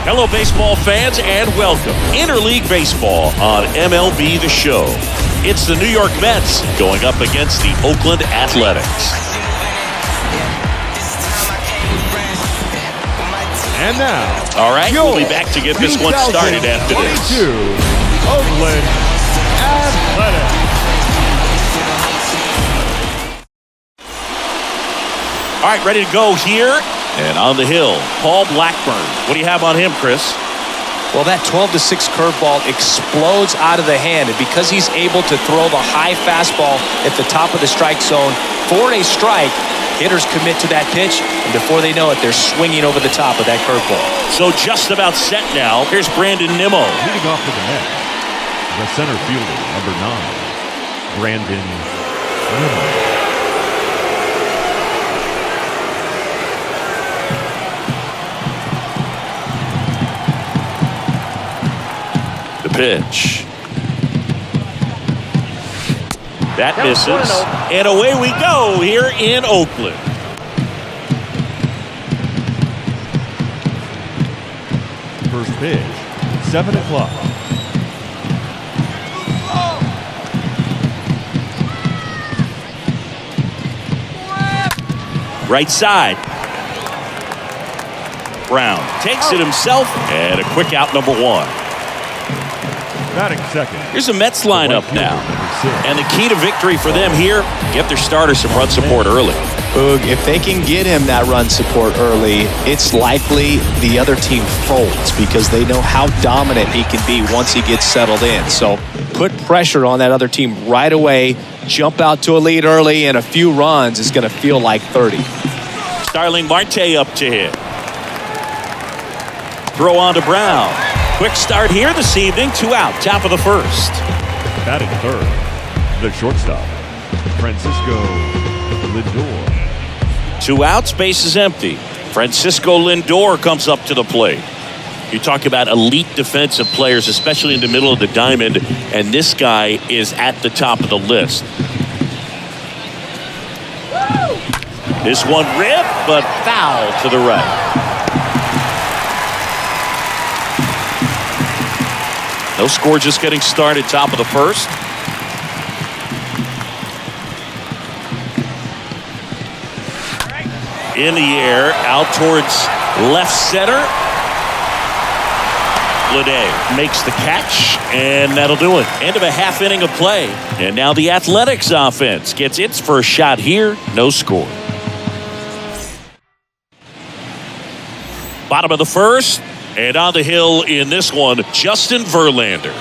Hello, baseball fans, and welcome. Interleague Baseball on MLB The Show. It's the New York Mets going up against the Oakland Athletics. And now, all right, we'll be back to get this one started after this. Oakland Athletics. All right, ready to go here. And on the hill, Paul Blackburn. What do you have on him, Chris? Well, that 12-6 curveball explodes out of the hand. And because he's able to throw the high fastball at the top of the strike zone for a strike, hitters commit to that pitch. And before they know it, they're swinging over the top of that curveball. So just about set now. Here's Brandon Nimmo. Leading off for the Mets, the center fielder, number 9, Brandon Nimmo. Pitch. That misses. And away we go here in Oakland. First pitch, 7 o'clock. Right side. Brown takes it himself, and a quick out, number 1. Batting second. Here's the Mets lineup now. And the key to victory for them here, get their starter some run support early. Boog, if they can get him that run support early, it's likely the other team folds because they know how dominant he can be once he gets settled in. So put pressure on that other team right away, jump out to a lead early, and a few runs is going to feel like 30. Starling Marte up to hit. Throw on to Brown. Quick start here this evening. 2 out, top of the first. Batting third, the shortstop, Francisco Lindor. 2 outs, base is empty. Francisco Lindor comes up to the plate. You talk about elite defensive players, especially in the middle of the diamond, and this guy is at the top of the list. This one ripped, but foul to the right. No score, just getting started, top of the first. In the air, out towards left center. Lede makes the catch, and that'll do it. End of a half inning of play. And now the Athletics offense gets its first shot here. No score. Bottom of the first. And on the hill in this one, Justin Verlander.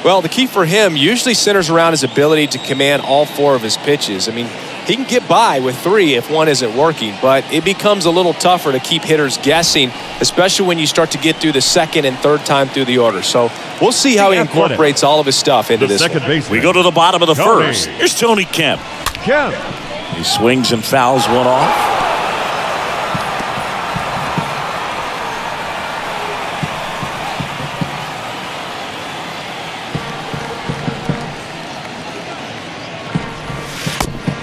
Well, the key for him usually centers around his ability to command all 4 of his pitches. I mean, he can get by with 3 if one isn't working, but it becomes a little tougher to keep hitters guessing, especially when you start to get through the second and third time through the order. So we'll see how he incorporates all of his stuff into this one. We go to the bottom of the first. Here's Tony Kemp. He swings and fouls one off.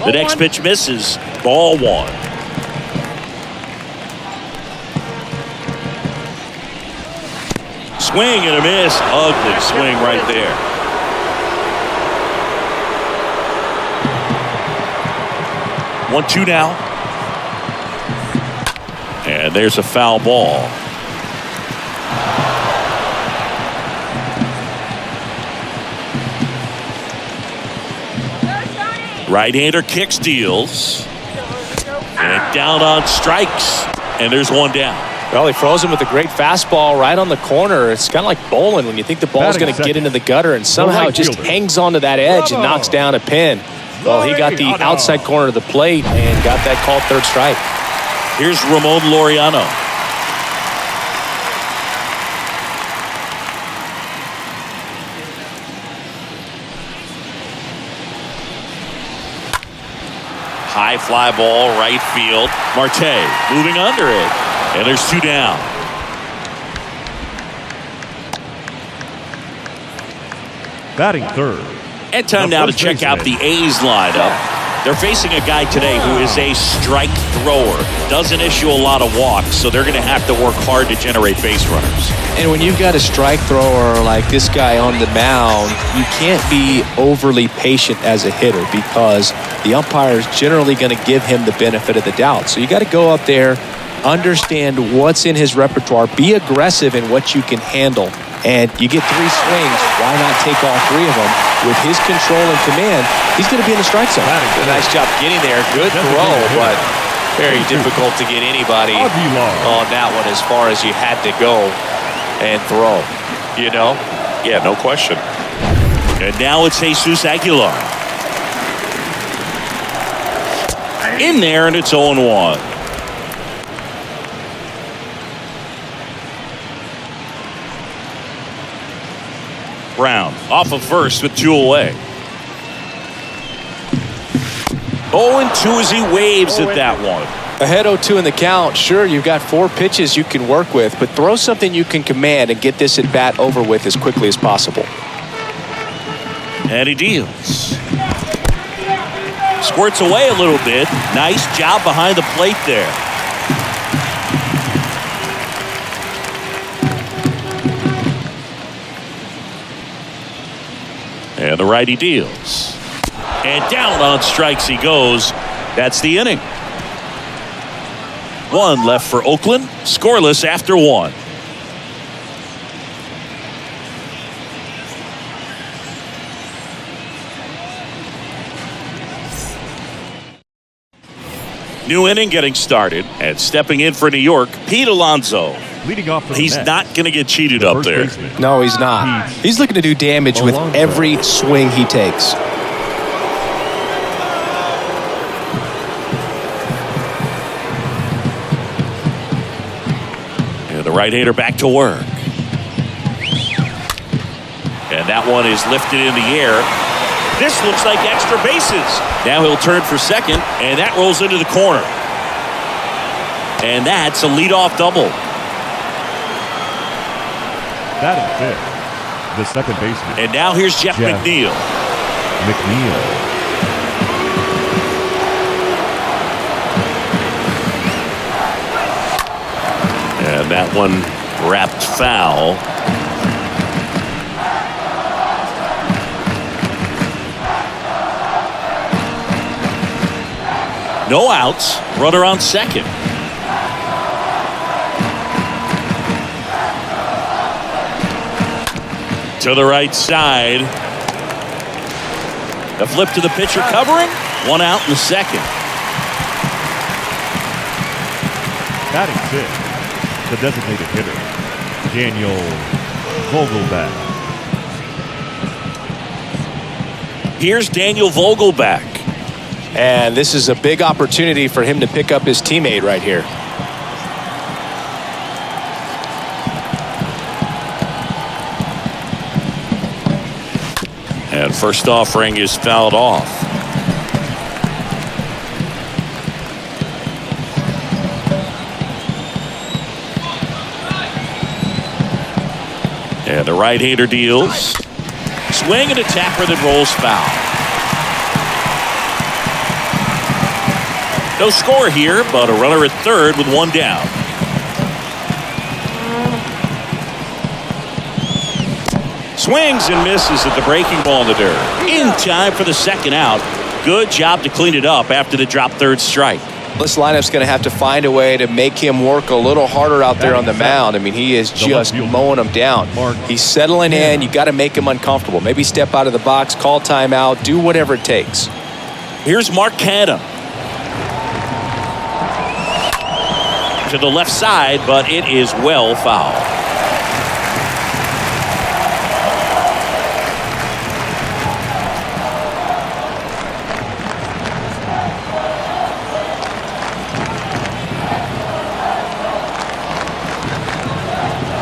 The next pitch misses. Ball 1. Swing and a miss. Ugly swing right there. One, 2 now. And there's a foul ball. Right-hander kicks, deals. And down on strikes. And there's 1 down. Well, he froze him with a great fastball right on the corner. It's kind of like bowling when you think the ball's going to get into the gutter and somehow it just hangs onto that edge and knocks down a pin. Well, he got the outside corner of the plate and got that called 3rd strike. Here's Ramon Laureano. High fly ball, right field. Marte moving under it. And there's 2 down. Batting third. And time now to check out the A's lineup. They're facing a guy today who is a strike thrower, doesn't issue a lot of walks, so they're going to have to work hard to generate base runners. And when you've got a strike thrower like this guy on the mound, you can't be overly patient as a hitter because the umpire is generally going to give him the benefit of the doubt. So you got to go up there, understand what's in his repertoire, be aggressive in what you can handle. And you get 3 swings, why not take all 3 of them? With his control and command, he's going to be in the strike zone. A nice job getting there. Good throw, but very difficult to get anybody on that one as far as you had to go and throw. You know? Yeah, no question. And now it's Jesus Aguilar. In there, and it's 0-1. Brown off of first with 2 away. 0-2 as he waves at that one. Ahead 0-2 in the count. Sure, you've got 4 pitches you can work with, but throw something you can command and get this at bat over with as quickly as possible. And he deals. Squirts away a little bit. Nice job behind the plate there. And the righty deals. And down on strikes he goes. That's the inning. 1 left for Oakland. Scoreless after 1. New inning getting started. And stepping in for New York, Pete Alonso. Leading off for the He's Mets, not going to get cheated up there. baseman. No, he's not. He's looking to do damage with every swing he takes. And the right-hander back to work. And that one is lifted in the air. This looks like extra bases. Now he'll turn for second, and that rolls into the corner. And that's a leadoff double. That is it. The second baseman. And now here's Jeff McNeil. And that one wrapped foul. No outs. Runner on second. To the right side. A flip to the pitcher covering. 1 out in the second. That is it. The designated hitter, Daniel Vogelbach. Here's Daniel Vogelbach. And this is a big opportunity for him to pick up his teammate right here. And first offering is fouled off. And the right-hander deals. Swing and a tapper that rolls foul. No score here, but a runner at third with 1 down. Swings and misses at the breaking ball in the dirt. In time for the second out. Good job to clean it up after the drop third strike. This lineup's going to have to find a way to make him work a little harder out there on the mound. I mean, he is just mowing them down. He's settling in. You got to make him uncomfortable. Maybe step out of the box, call timeout, do whatever it takes. Here's Mark Canha. To the left side, but it is well foul.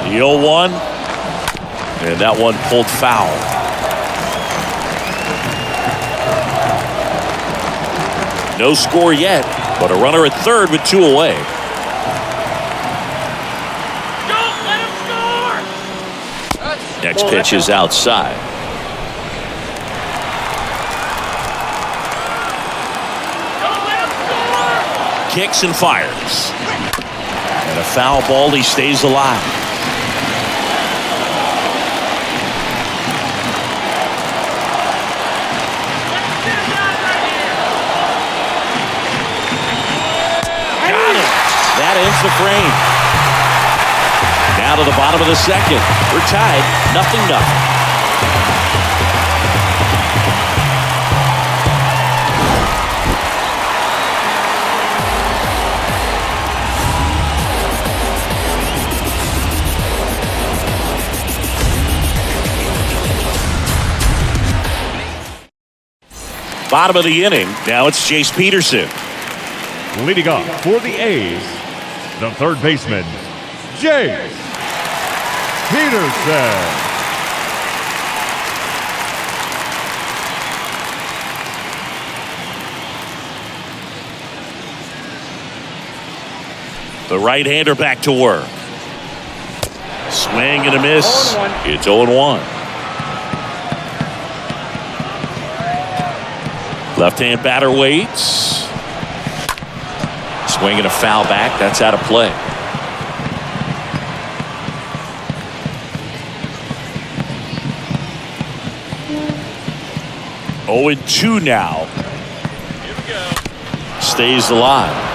The 0-1, and that one pulled foul. No score yet, but a runner at third with 2 away. Don't let him score! Next pitch is outside. kicks and fires. And a foul ball, he stays alive. Got him. That ends the frame. Now to the bottom of the second. We're tied, 0-0. Bottom of the inning. Now it's Jace Peterson. Leading off for the A's, the third baseman, Jace Peterson. The right-hander back to work. Swing and a miss. It's 0-1. Left-hand batter waits. Swing and a foul back. That's out of play. Oh, 0-2 now. Here we go. Stays alive.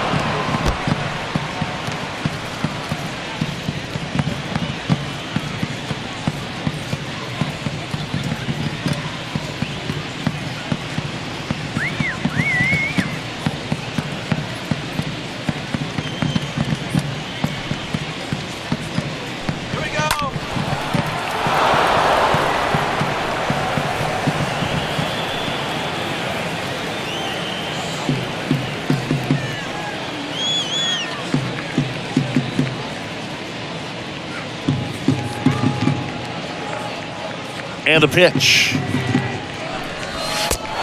And a pitch.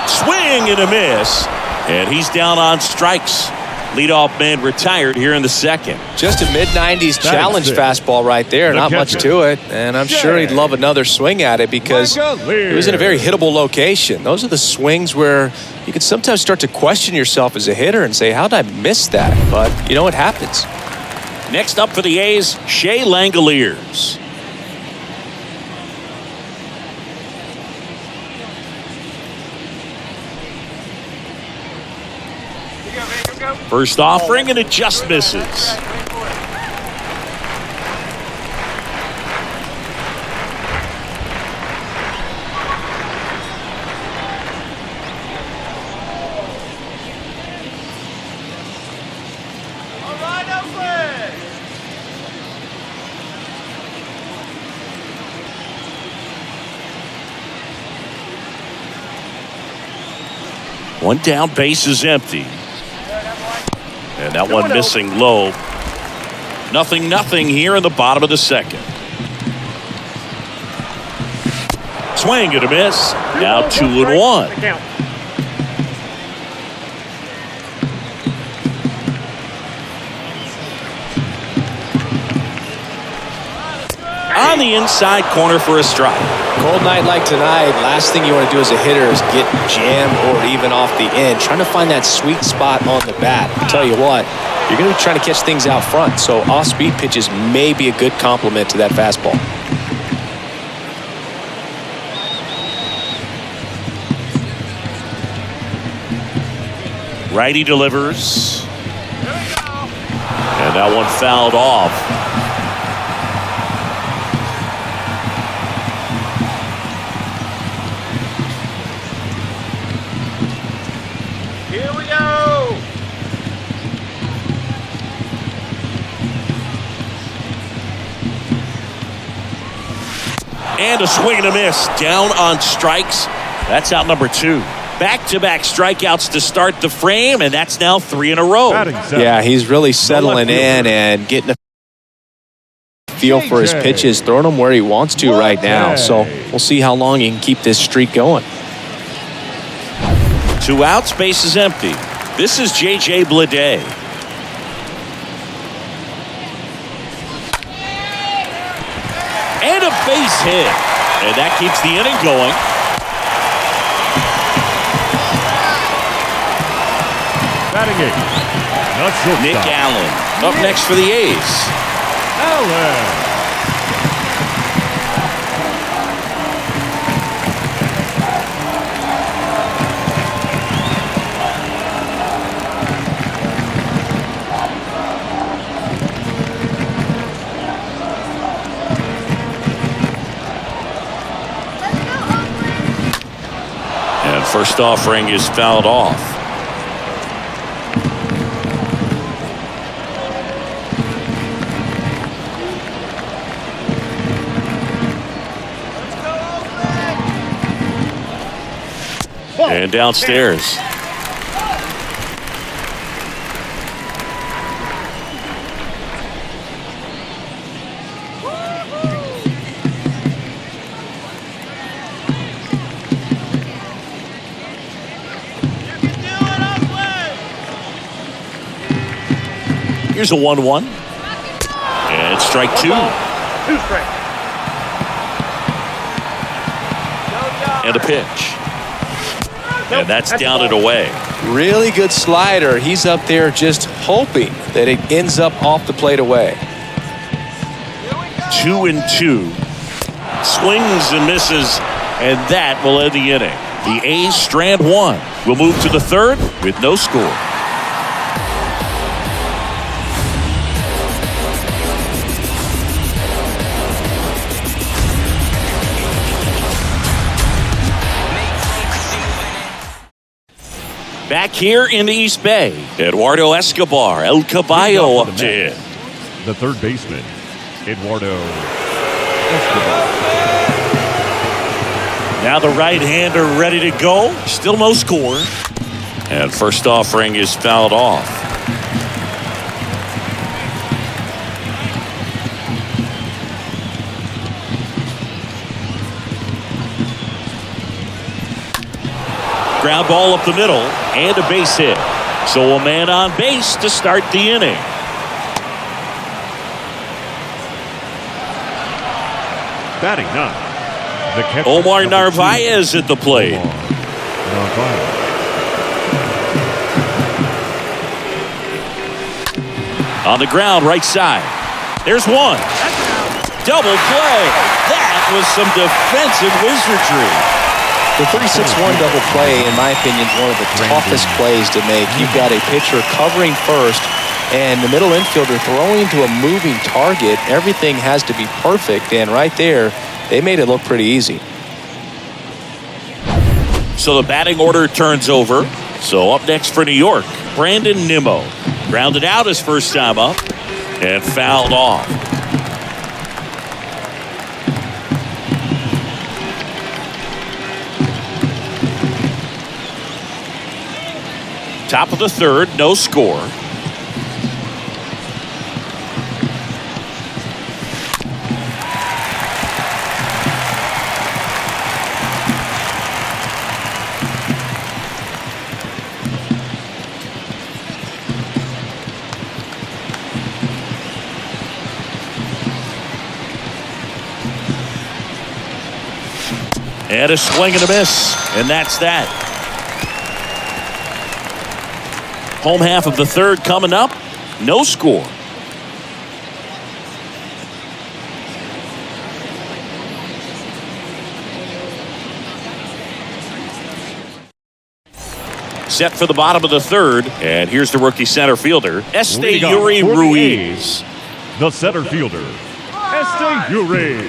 Swing and a miss. And he's down on strikes. Leadoff man retired here in the second. Just a mid-90s challenge fastball right there. Not much to it. And I'm sure he'd love another swing at it because it was in a very hittable location. Those are the swings where you can sometimes start to question yourself as a hitter and say, how did I miss that? But, you know, it happens. Next up for the A's, Shea Langoliers. First offering, and it just misses. One down, base is empty. And that one missing low. 0-0 here in the bottom of the second. Swing and a miss. Now 2-1. On the inside corner for a strike. Cold night like tonight, last thing you want to do as a hitter is get jammed or even off the end. Trying to find that sweet spot on the bat. I tell you what, you're going to be trying to catch things out front, so off-speed pitches may be a good complement to that fastball. Righty delivers. And that one fouled off. And a swing and a miss. Down on strikes. That's out number 2. Back-to-back strikeouts to start the frame, and that's now 3 in a row. Yeah, he's really settling in and getting a feel for his pitches, throwing them where he wants to right now. So we'll see how long he can keep this streak going. 2 outs, base is empty. This is J.J. Bleday. And a base hit. And that keeps the inning going. Batting Nick Allen up next for the A's. Allen. And first offering is fouled off. And downstairs. Here's a 1-1. And strike two. And a pitch. And that's down and away. Really good slider. He's up there just hoping that it ends up off the plate away. 2-2. Swings and misses, and that will end the inning. The A's strand one. We'll move to the third with no score. Back here in the East Bay, Eduardo Escobar, El Caballo up to hit. The third baseman, Eduardo Escobar. Now the right-hander ready to go. Still no score. And first offering is fouled off. Ground ball up the middle and a base hit. So a man on base to start the inning. Batting ninth, the catcher, Omar Narvaez at the plate. Narvaez. On the ground, right side. There's one. Double play. That was some defensive wizardry. The 36-1 double play, in my opinion, is one of the toughest plays to make. You've got a pitcher covering first and the middle infielder throwing to a moving target. Everything has to be perfect, and right there, they made it look pretty easy. So the batting order turns over. So up next for New York, Brandon Nimmo. Grounded out his first time up and fouled off. Top of the third, no score. And a swing and a miss, and that's that. Home half of the third coming up. No score. Set for the bottom of the third. And here's the rookie center fielder, Esteury Ruiz. The center fielder, Esteury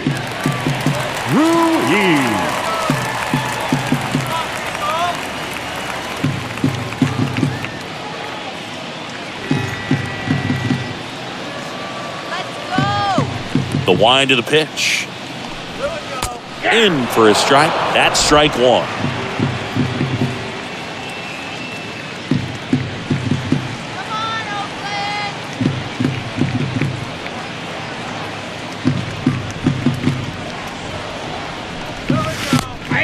Ruiz. The wind of the pitch. In for a strike. That's strike one.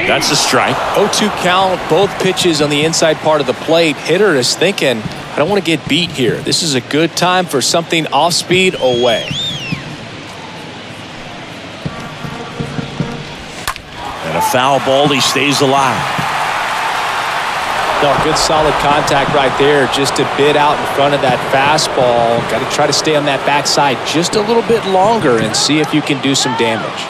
That's a strike. 0-2 count, both pitches on the inside part of the plate. Hitter is thinking, I don't want to get beat here. This is a good time for something off speed away. And a foul ball, he stays alive. No, good solid contact right there. Just a bit out in front of that fastball. Got to try to stay on that backside just a little bit longer and see if you can do some damage.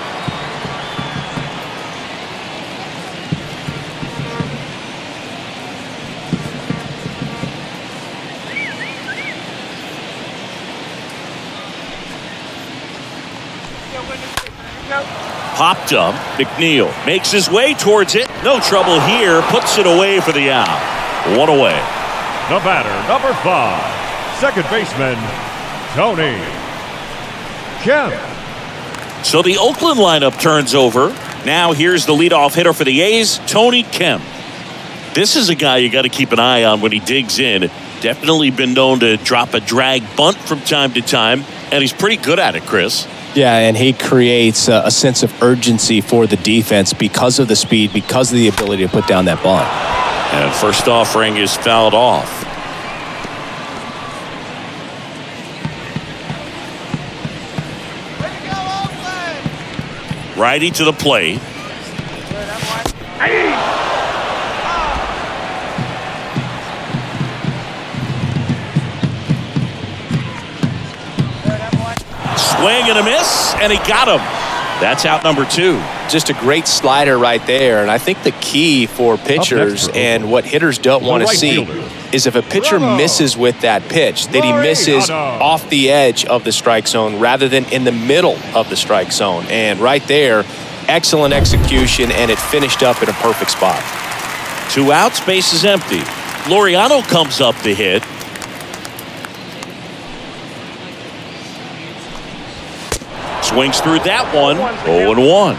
Popped up. McNeil makes his way towards it. No trouble here. Puts it away for the out. One away. The batter, number 5, second baseman, Tony Kemp. So the Oakland lineup turns over. Now here's the leadoff hitter for the A's, Tony Kemp. This is a guy you got to keep an eye on when he digs in. Definitely been known to drop a drag bunt from time to time, and he's pretty good at it, Chris. Yeah, and he creates a sense of urgency for the defense because of the speed, because of the ability to put down that bunt. And first offering is fouled off. Righty to the plate. Swing and a miss, and he got him. That's out number 2. Just a great slider right there. And I think the key for pitchers and what hitters don't want to see is if a pitcher misses with that pitch, that he misses off the edge of the strike zone rather than in the middle of the strike zone. And right there, excellent execution, and it finished up in a perfect spot. 2 outs, base is empty. Laureano comes up to hit. Swings through that one. 0-1.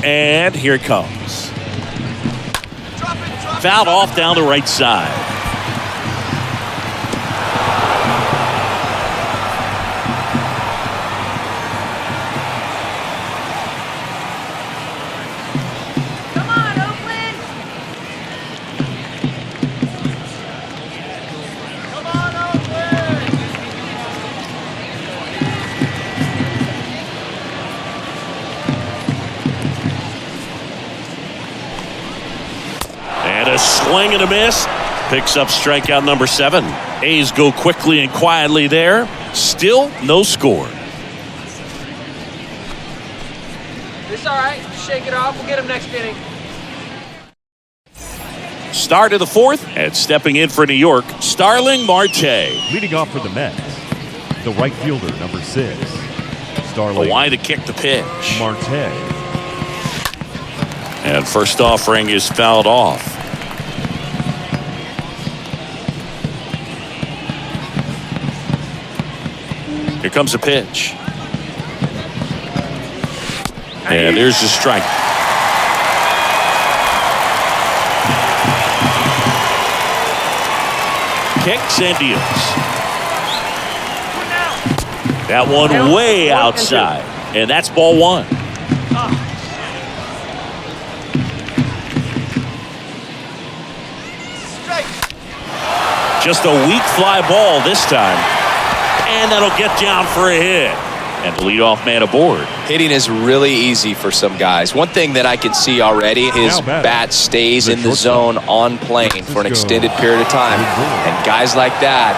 And here it comes. Fouled off down the right side. Come on, Oakland. Come on, Oakland. And a swing and a miss. Picks up strikeout number 7. A's go quickly and quietly there. Still no score. It's all right. Shake it off. We'll get him next inning. Start of the 4th, and stepping in for New York, Starling Marte. Leading off for the Mets, the right fielder, number 6, Starling Why to kick the pitch. Marte. And first offering is fouled off. Here comes a pitch. And there's the strike. Kicks and deals. That one way outside. And that's ball 1. Just a weak fly ball this time. And that'll get down for a hit. And the leadoff man aboard. Hitting is really easy for some guys. One thing that I can see already, his bat stays in the zone on plane for an extended period of time. And guys like that,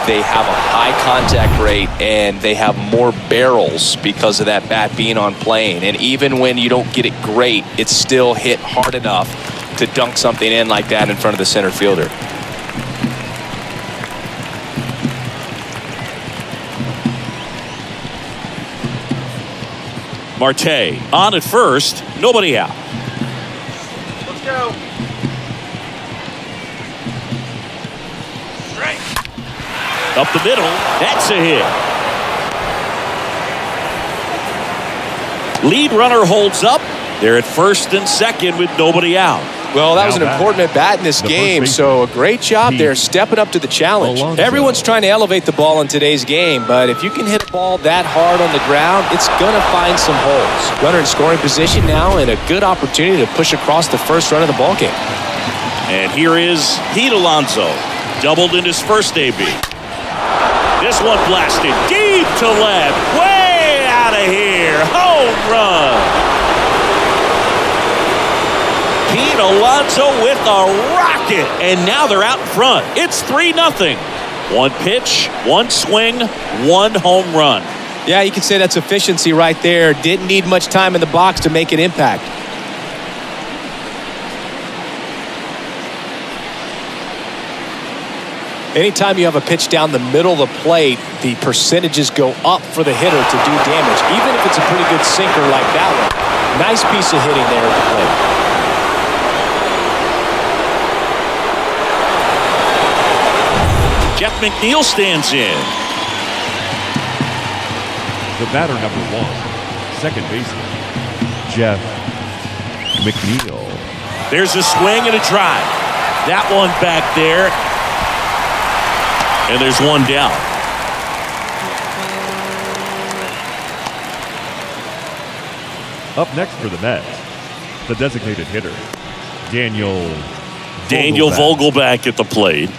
they have a high contact rate and they have more barrels because of that bat being on plane. And even when you don't get it great, it's still hit hard enough to dunk something in like that in front of the center fielder. Marte on at first, nobody out. Let's go. Straight. Up the middle, that's a hit. Lead runner holds up. They're at first and second with nobody out. Well, that was an important at-bat in this game, so a great job there stepping up to the challenge. Everyone's trying to elevate the ball in today's game, but if you can hit a ball that hard on the ground, it's going to find some holes. Runner in scoring position now and a good opportunity to push across the first run of the ball game. And here is Pete Alonso, doubled in his first AB. This one blasted deep to left, way out of here, home run. Pete Alonso with a rocket, and now they're out in front. It's 3-0. One pitch, one swing, one home run. Yeah, you can say that's efficiency right there. Didn't need much time in the box to make an impact. Anytime you have a pitch down the middle of the plate, the percentages go up for the hitter to do damage, even if it's a pretty good sinker like that one. Nice piece of hitting there at the plate. Jeff McNeil stands in. The batter number 1, second baseman, Jeff McNeil. There's a swing and a drive. That one back there. And there's one down. Up next for the Mets, the designated hitter, Daniel Vogelback at the plate.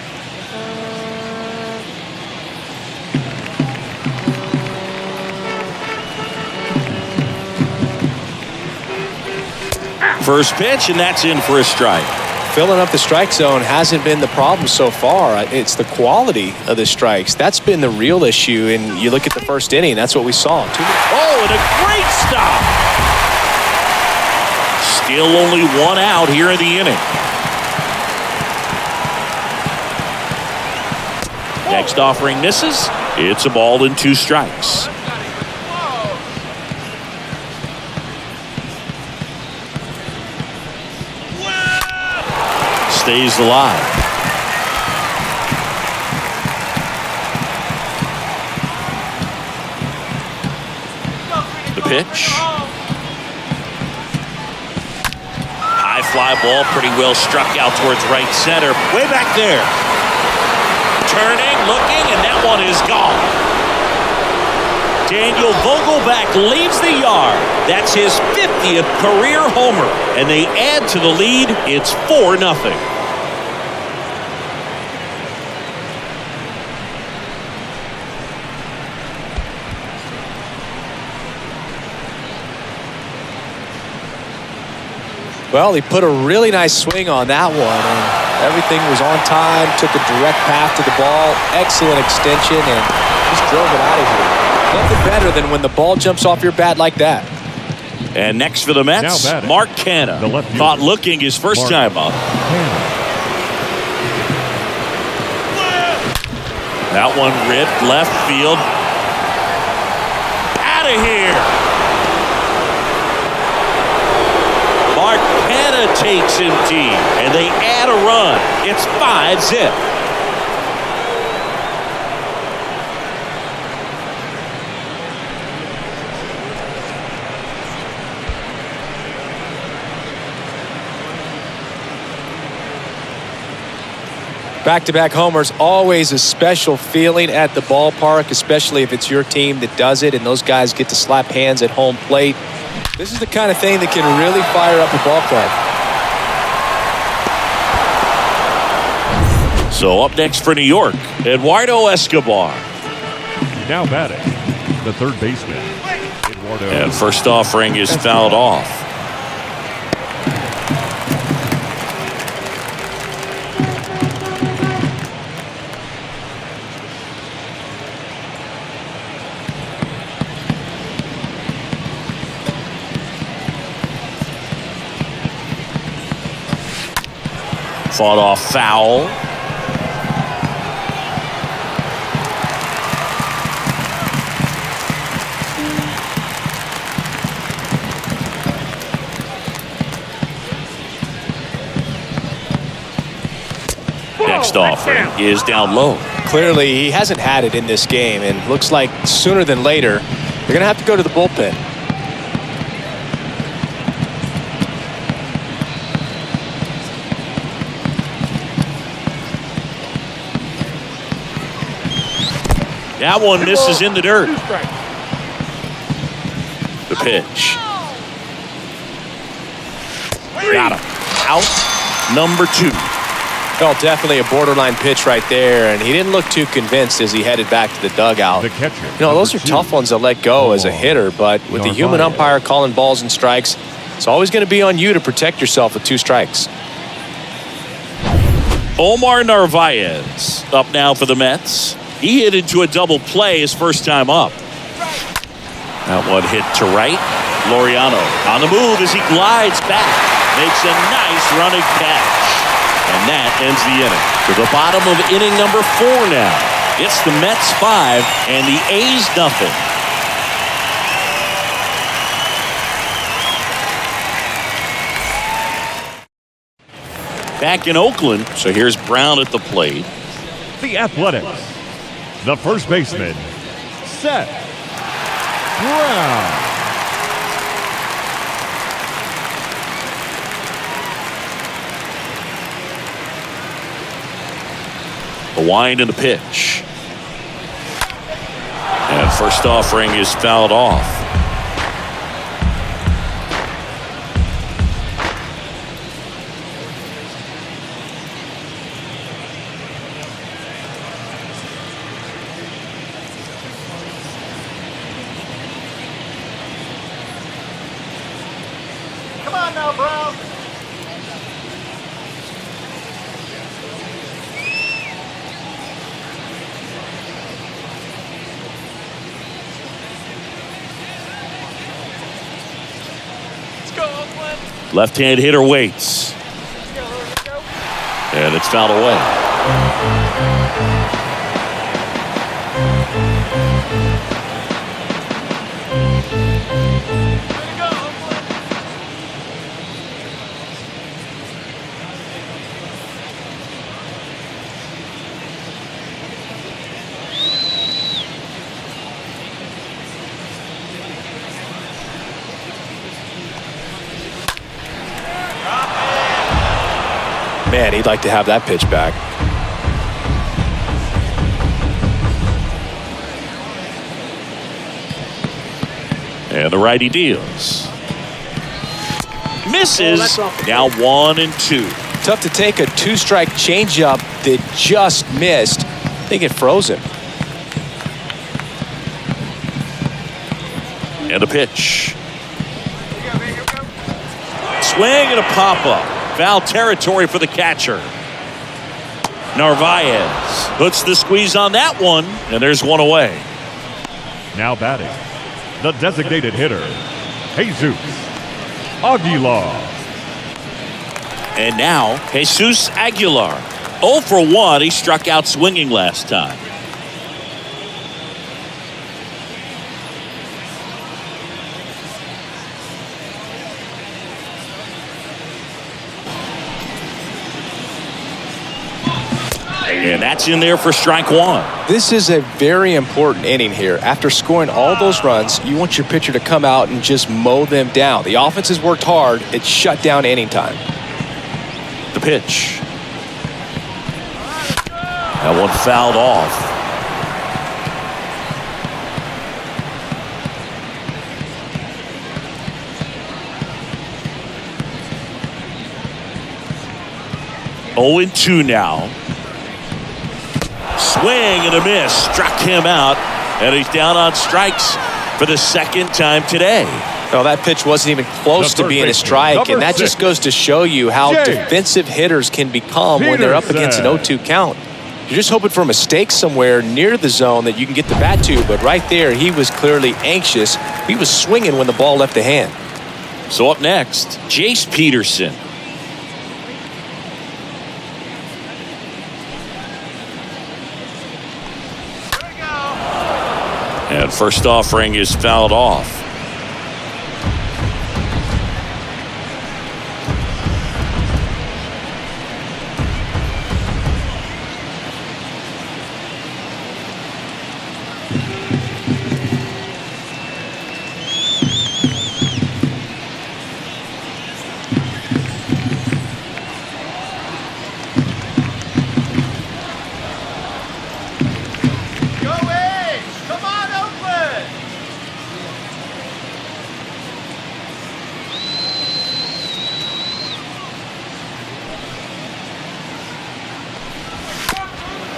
First pitch, and that's in for a strike. Filling up the strike zone hasn't been the problem so far. It's the quality of the strikes. That's been the real issue. And you look at the first inning, that's what we saw. Oh, and a great stop. Still only one out here in the inning. Next offering misses. It's a ball and 2 strikes. Stays alive. The pitch. High fly ball, pretty well struck out towards right center. Way back there. Turning, looking, and that one is gone. Daniel Vogelback leaves the yard. That's his 50th career homer. And they add to the lead. It's 4-0. Well, he put a really nice swing on that one, and everything was on time, took a direct path to the ball, excellent extension, and just drove it out of here. Nothing better than when the ball jumps off your bat like that. And next for the Mets, Mark Canha. Caught looking his first time up. That one ripped left field. Out of here. Mark Canha takes him deep, and they add a run. It's 5-0. Back-to-back homers, always a special feeling at the ballpark, especially if it's your team that does it and those guys get to slap hands at home plate. This is the kind of thing that can really fire up a ball club. So up next for New York, Eduardo Escobar. Now batting, the third baseman, Eduardo. And first offering is fouled off. Fought off foul. Next offering is down low. Clearly, he hasn't had it in this game, and looks like sooner than later, they're going to have to go to the bullpen. That one misses in the dirt. The pitch. Got him. Out. Number 2. Well, definitely a borderline pitch right there, and he didn't look too convinced as he headed back to the dugout. The catcher. You know, those are tough ones to let go as a hitter, but with the human umpire calling balls and strikes, it's always going to be on you to protect yourself with 2 strikes. Omar Narvaez up now for the Mets. He hit into a double play his first time up. That one hit to right. Laureano on the move as he glides back. Makes a nice running catch. And that ends the inning. To the bottom of inning number 4 now. It's the Mets 5 and the A's nothing. Back in Oakland, so here's Brown at the plate. The Athletics. The first baseman, Seth Brown. The wind and the pitch. And first offering is fouled off. Come on now, Brown. Let's go, Oakland. Left-hand hitter waits. Let's go. And it's fouled away. Man, he'd like to have that pitch back. And the righty deals. Misses. Now 1-2. Tough to take a 2-strike changeup that just missed. I think it froze him. And the pitch. Swing and a pop-up. Foul territory for the catcher. Narvaez puts the squeeze on that one, and there's one away. Now batting, the designated hitter, Jesus Aguilar. And now, Jesus Aguilar. 0 for 1. He struck out swinging last time. And that's in there for strike 1. This is a very important inning here. After scoring all those runs, you want your pitcher to come out and just mow them down. The offense has worked hard. It's shut down inning time. The pitch. That one fouled off. Oh and 2 now. Swing and a miss. Struck him out. And he's down on strikes for the second time today. Well, that pitch wasn't even close to being a strike, and that just goes to show you how defensive hitters can become when they're up against an 0-2 count. You're just hoping for a mistake somewhere near the zone that you can get the bat to, but right there, he was clearly anxious. He was swinging when the ball left the hand. So up next, Jace Peterson. And first offering is fouled off.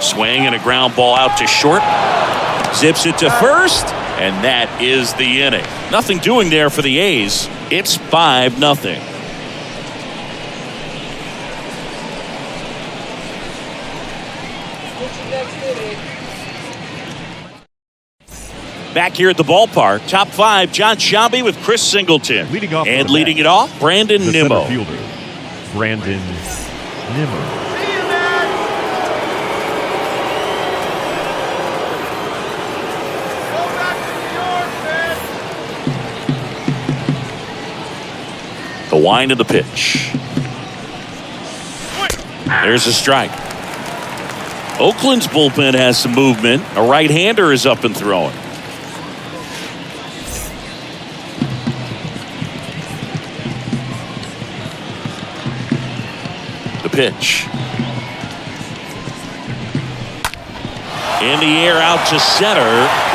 Swing and a ground ball out to short. Zips it to first, and that is the inning. Nothing doing there for the A's. It's 5-0. Back here at the ballpark, top 5, John Sciambi with Chris Singleton. Leading off and leading it off, Brandon the Nimmo. Center fielder, Brandon Nimmo. The wind of the pitch. There's a strike. Oakland's bullpen has some movement. A right-hander is up and throwing. The pitch. In the air out to center.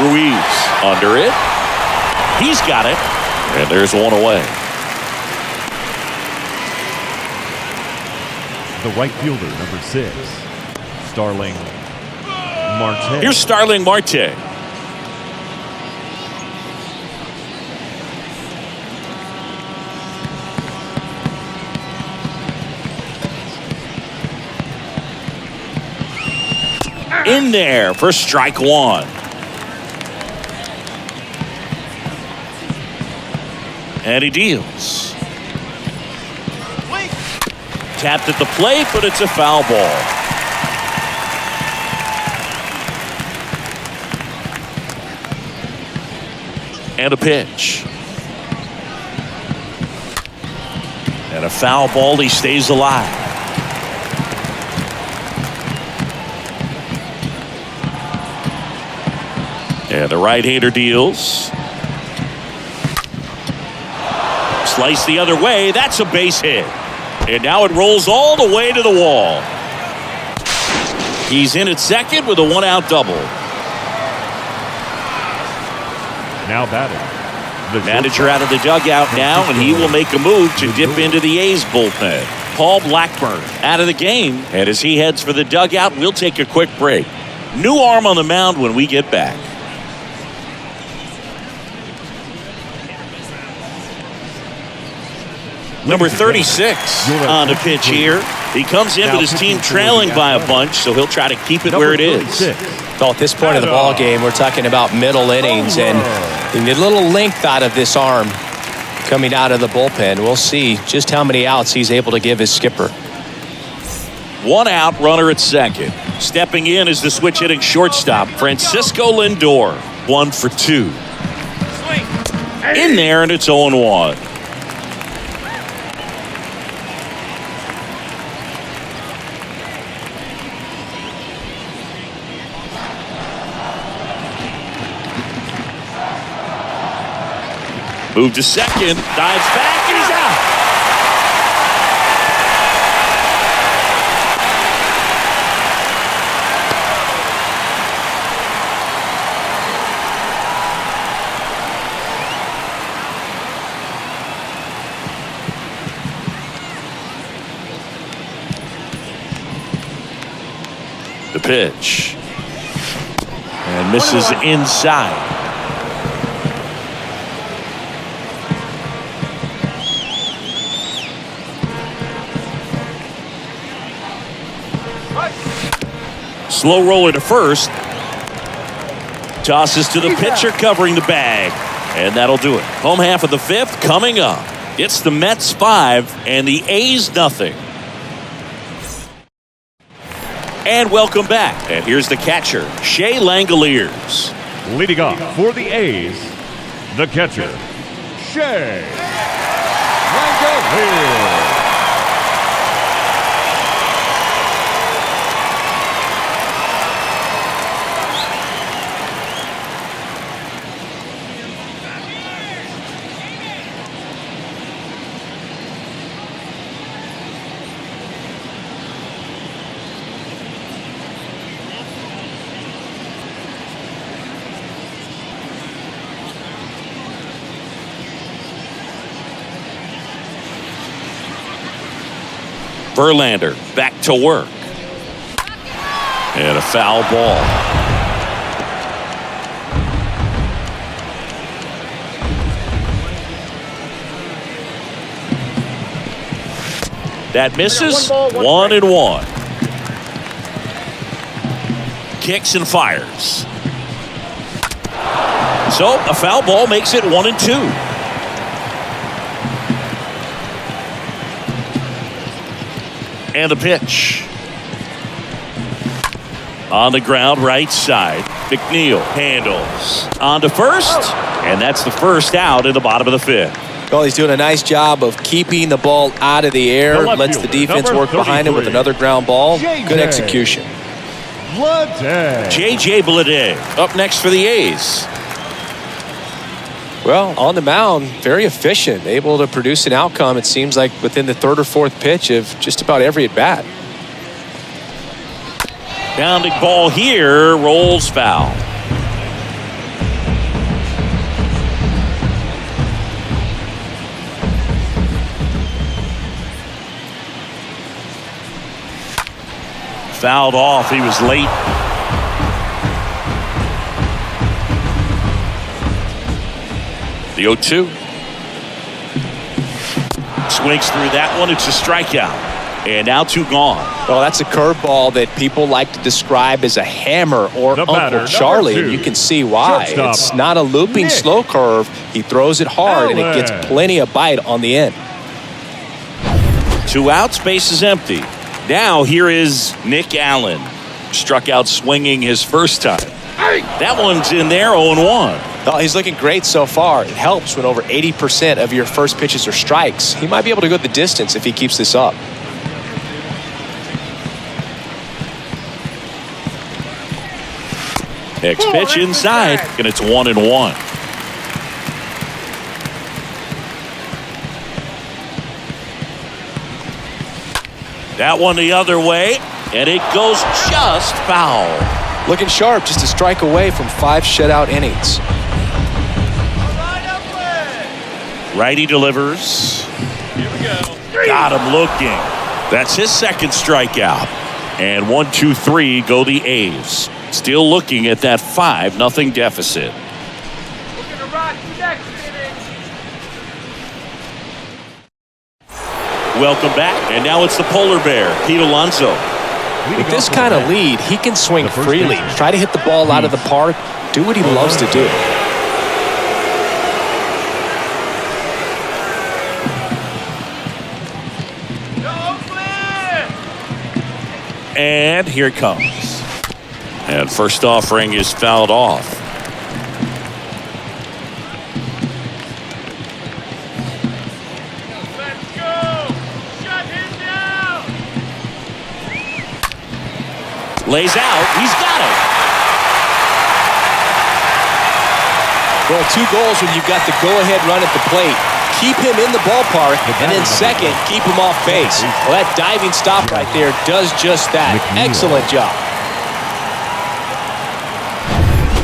Ruiz under it. He's got it. And there's one away. The right fielder, number 6, Starling Marte. Here's Starling Marte. In there for strike 1. And he deals. Tapped at the plate, but it's a foul ball. And a pitch. And a foul ball. He stays alive. And the right-hander deals. Slice the other way. That's a base hit. And now it rolls all the way to the wall. He's in at second with a 1-out double. Now batting. The Manager out of the dugout now, and he will make a move to dip into the A's bullpen. Paul Blackburn out of the game. And as he heads for the dugout, we'll take a quick break. New arm on the mound when we get back. Number 36 on the pitch here. He comes in with his team trailing by a bunch, so he'll try to keep it where it is. Well, at this point of the ball game, we're talking about middle innings, and you need a little length out of this arm coming out of the bullpen. We'll see just how many outs he's able to give his skipper. 1 out, runner at second. Stepping in is the switch hitting shortstop, Francisco Lindor. 1 for 2. In there, and it's 0-1. Move to second, dives back, and he's out. The pitch. And misses inside. Slow roller to first. Tosses to the pitcher covering the bag. And that'll do it. Home half of the 5th coming up. It's the Mets 5 and the A's 0. And welcome back. And here's the catcher, Shea Langoliers. Leading off for the A's, the catcher, Shea Langoliers. Verlander back to work. And a foul ball. That misses. 1-1. Kicks and fires. So a foul ball makes it 1-2. And the pitch. On the ground, right side. McNeil handles. On to first. And that's the first out in the bottom of the fifth. Well, he's doing a nice job of keeping the ball out of the air. Lets the defense work behind him with another ground ball. Good execution. J.J. Bleday up next for the A's. Well, on the mound, very efficient. Able to produce an outcome, it seems like, within the third or fourth pitch of just about every at-bat. Bounding ball here, rolls foul. Fouled off, he was late. The 0-2. Swings through that one, it's a strikeout. And now 2 gone. Well, that's a curveball that people like to describe as a hammer or Uncle Charlie, and you can see why. It's not a looping slow curve. He throws it hard, and it gets plenty of bite on the end. 2 outs, base is empty. Now here is Nick Allen. Struck out swinging his first time. That one's in there, 0-1. Oh, he's looking great so far. It helps when over 80% of your first pitches are strikes. He might be able to go the distance if he keeps this up. Next pitch inside, and it's 1-1. That one the other way, and it goes just foul. Looking sharp, just a strike away from 5 shutout innings. Righty delivers. Here we go. Got him looking. That's his second strikeout. And 1-2-3 go the A's. Still looking at that 5-0 deficit. We're gonna rock you next inning. Welcome back, and now it's the polar bear, Pete Alonso. With this kind of lead, he can swing freely. Try to hit the ball out of the park. Do what he loves to do. And here it comes. And first offering is fouled off. Let's go. Shut him down. Lays out. He's got it. Well, 2 goals when you've got the go-ahead run at the plate. Keep him in the ballpark, and then second, keep him off base. Well, that diving stop right there does just that. Excellent job.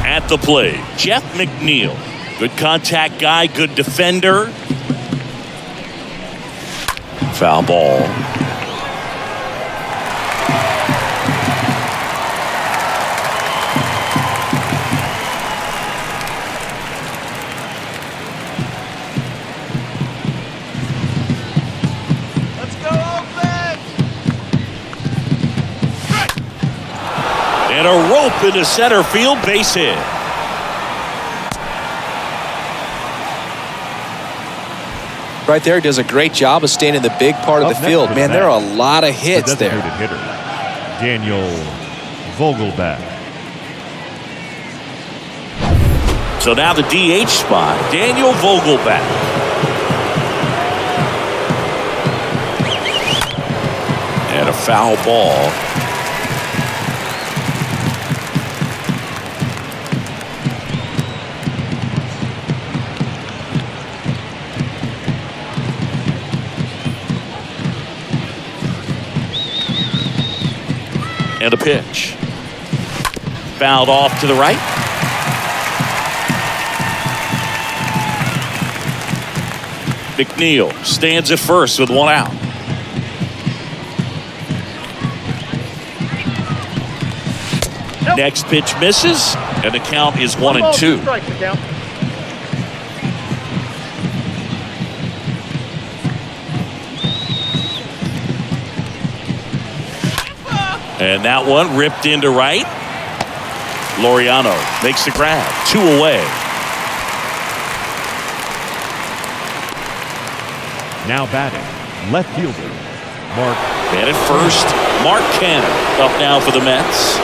At the plate, Jeff McNeil. Good contact guy, good defender. Foul ball. Let's go, offense. And a rope into center field, base hit. Right there, does a great job of staying in the big part of the field. Man, there are a lot of hits there. Hitter, Daniel Vogelback. So now the DH spot, Daniel Vogelback. And a foul ball. And a pitch. Fouled off to the right. McNeil stands at first with 1 out. Next pitch misses, and the count is 1-2. Strike the count. And that one ripped into right. Laureano makes the grab. 2 away. Now batting, left fielder, Mark. And at first, Mark Cannon up now for the Mets.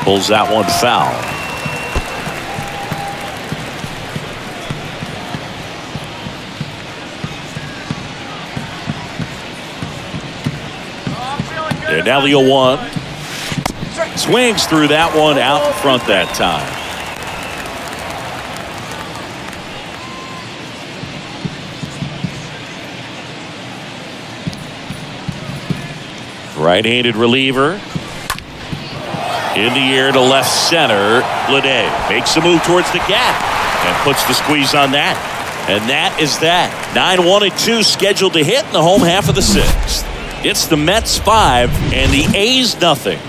Pulls that one foul. And now the 0-1. Swings through that one out in front that time. Right-handed reliever. In the air to left center. Bleday makes a move towards the gap and puts the squeeze on that. And that is that. 9-1-2 scheduled to hit in the home half of the 6th. It's the Mets 5 and the A's nothing.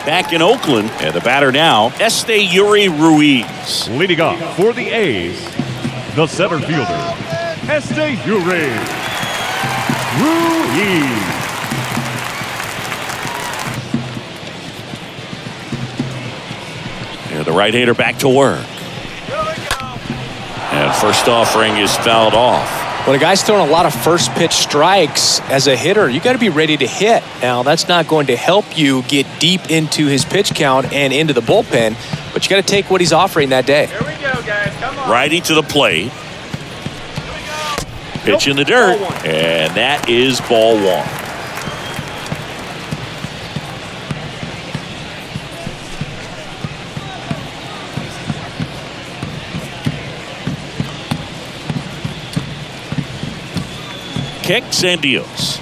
Back in Oakland, and the batter now, Yuri Ruiz. Leading off for the A's, the center fielder, Yuri Ruiz. And the right-hander back to work. And first offering is fouled off. When a guy's throwing a lot of first pitch strikes as a hitter, you got to be ready to hit. Now, that's not going to help you get deep into his pitch count and into the bullpen, but you got to take what he's offering that day. Here we go, guys. Come on. Righty to the plate. Pitch in the dirt, and that is ball 1. Kicks and deals.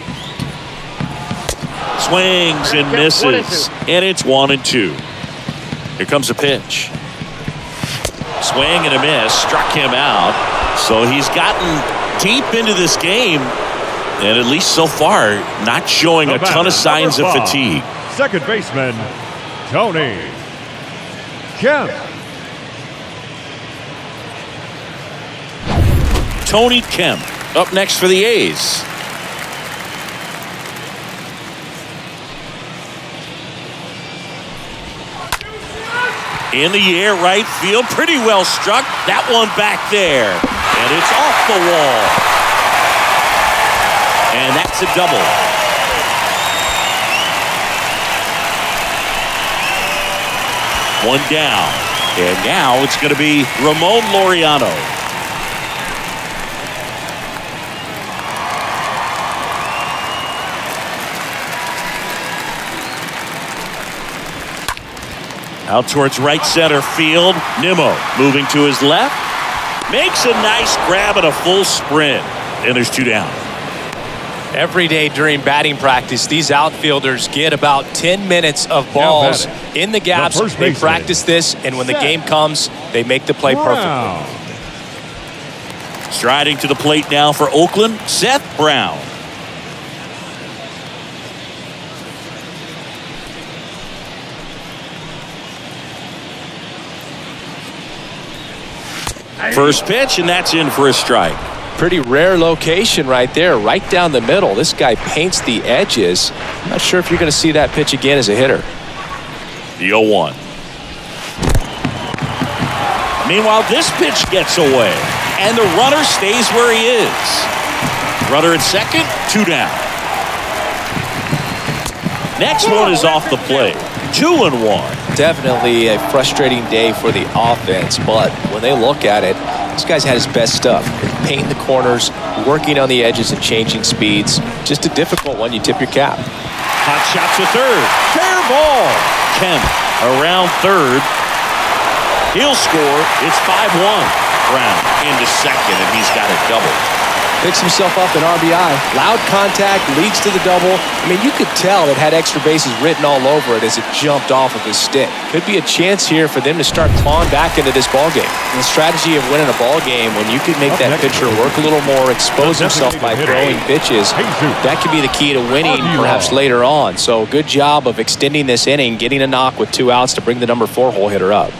Swings and misses. And it's 1-2. Here comes a pitch. Swing and a miss. Struck him out. So he's gotten deep into this game. And at least so far, not showing a ton of signs of fatigue. Second baseman, Tony Kemp. Tony Kemp up next for the A's. In the air, right field, pretty well struck. That one back there, and it's off the wall. And that's a double. One down, and now it's going to be Ramon Laureano. Out towards right center field. Nimmo moving to his left. Makes a nice grab and a full sprint. And there's 2 down. Every day during batting practice, these outfielders get about 10 minutes of balls in the gaps. They practice this, and when the game comes, they make the play perfectly. Striding to the plate now for Oakland, Seth Brown. First pitch, and that's in for a strike. Pretty rare location right there, right down the middle. This guy paints the edges. I'm not sure if you're going to see that pitch again as a hitter. The 0-1. Meanwhile, this pitch gets away, and the runner stays where he is. Runner at second, 2 down. Next one is off the plate. 2-1. Definitely a frustrating day for the offense, but when they look at it, this guy's had his best stuff. Painting the corners, working on the edges and changing speeds. Just a difficult one. You tip your cap. Hot shot to third. Fair ball. Kemp around third. He'll score. It's 5-1. Brown into second, and he's got a double. Picks himself up an RBI. Loud contact, leads to the double. I mean, you could tell it had extra bases written all over it as it jumped off of his stick. Could be a chance here for them to start clawing back into this ball game. And the strategy of winning a ball game, when you can make that pitcher work a little more, expose himself by throwing pitches, that could be the key to winning perhaps later on. So good job of extending this inning, getting a knock with 2 outs to bring the number 4 hole hitter up.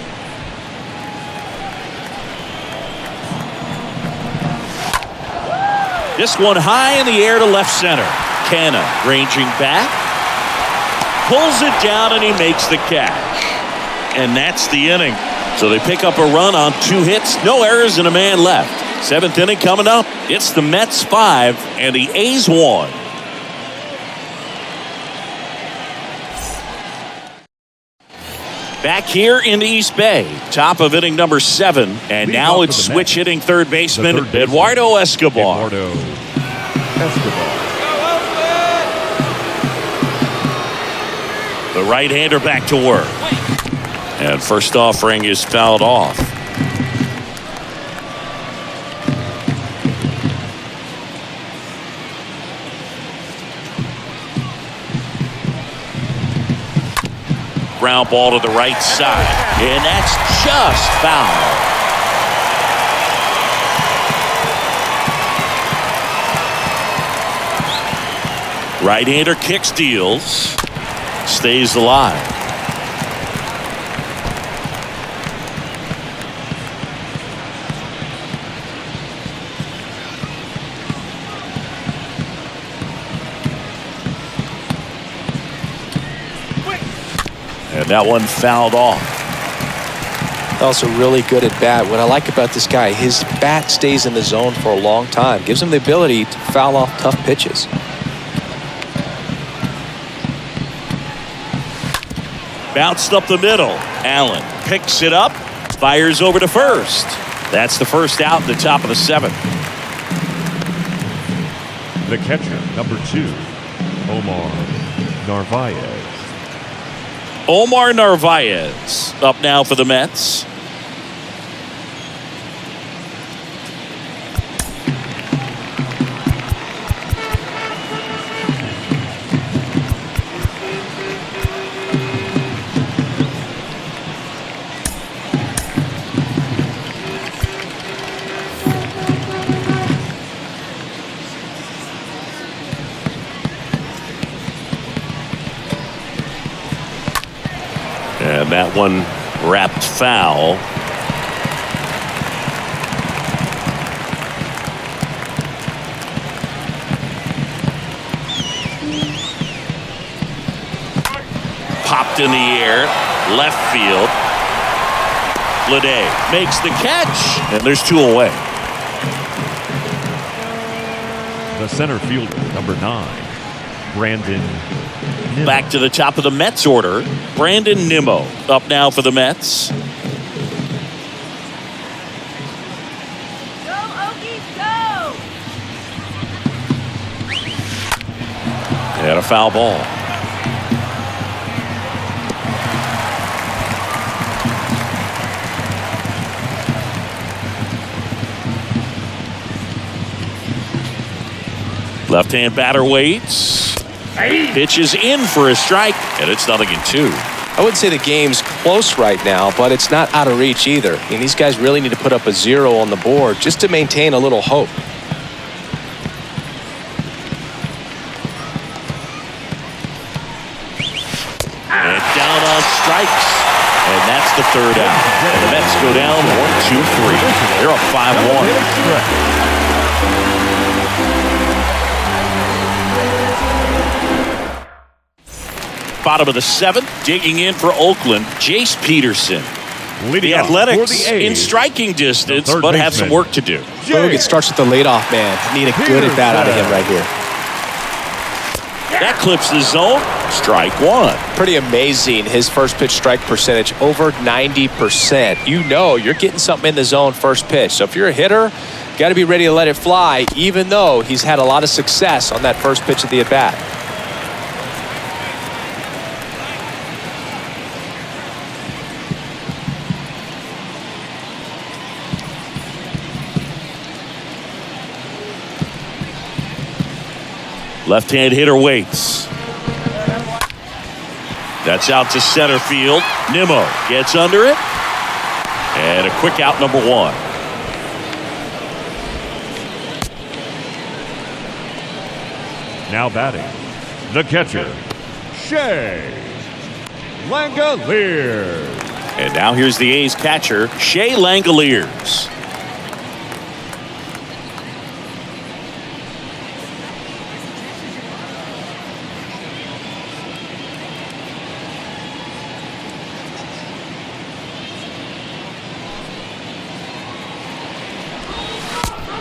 This one high in the air to left center. Canna ranging back. Pulls it down and he makes the catch. And that's the inning. So they pick up a run on 2 hits, no errors and a man left. 7th inning coming up. It's the Mets 5 and the A's 1. Back here in the East Bay, top of inning number 7, and now it's switch hitting third baseman Eduardo Escobar. The right-hander back to work. And first offering is fouled off. Ground ball to the right side, and that's just foul. Right-hander kicks, deals, stays alive. And that one fouled off. Also really good at bat. What I like about this guy, his bat stays in the zone for a long time. Gives him the ability to foul off tough pitches. Bounced up the middle. Allen picks it up, fires over to first. That's the first out in the top of the 7th. The catcher, number 2, Omar Narvaez. Omar Narvaez up now for the Mets. And that one wrapped foul. Popped in the air, left field. Lede makes the catch, and there's 2 away. The center fielder, number 9, Brandon Nimmo. Back to the top of the Mets order. Brandon Nimmo up now for the Mets. Go, Okies, go! And a foul ball. Left-hand batter waits. Pitches in for a strike, and it's 0-2. I wouldn't say the game's close right now, but it's not out of reach either. I mean, these guys really need to put up a 0 on the board just to maintain a little hope. And down on strikes. And that's the 3rd out. And the Mets go down 1-2-3. They're up 5-1. Bottom of the 7th, digging in for Oakland, Jace Peterson. The Athletics in striking distance, but have some work to do. It starts with the leadoff man. Need a good at bat out of him right here. That clips the zone. Strike 1. Pretty amazing. His first pitch strike percentage over 90%. You know you're getting something in the zone first pitch. So if you're a hitter, got to be ready to let it fly, even though he's had a lot of success on that first pitch of the at bat. Left-hand hitter waits. That's out to center field. Nimmo gets under it. And a quick out, number 1. Now batting, the catcher, Shea Langoliers. And now here's the A's catcher, Shea Langoliers.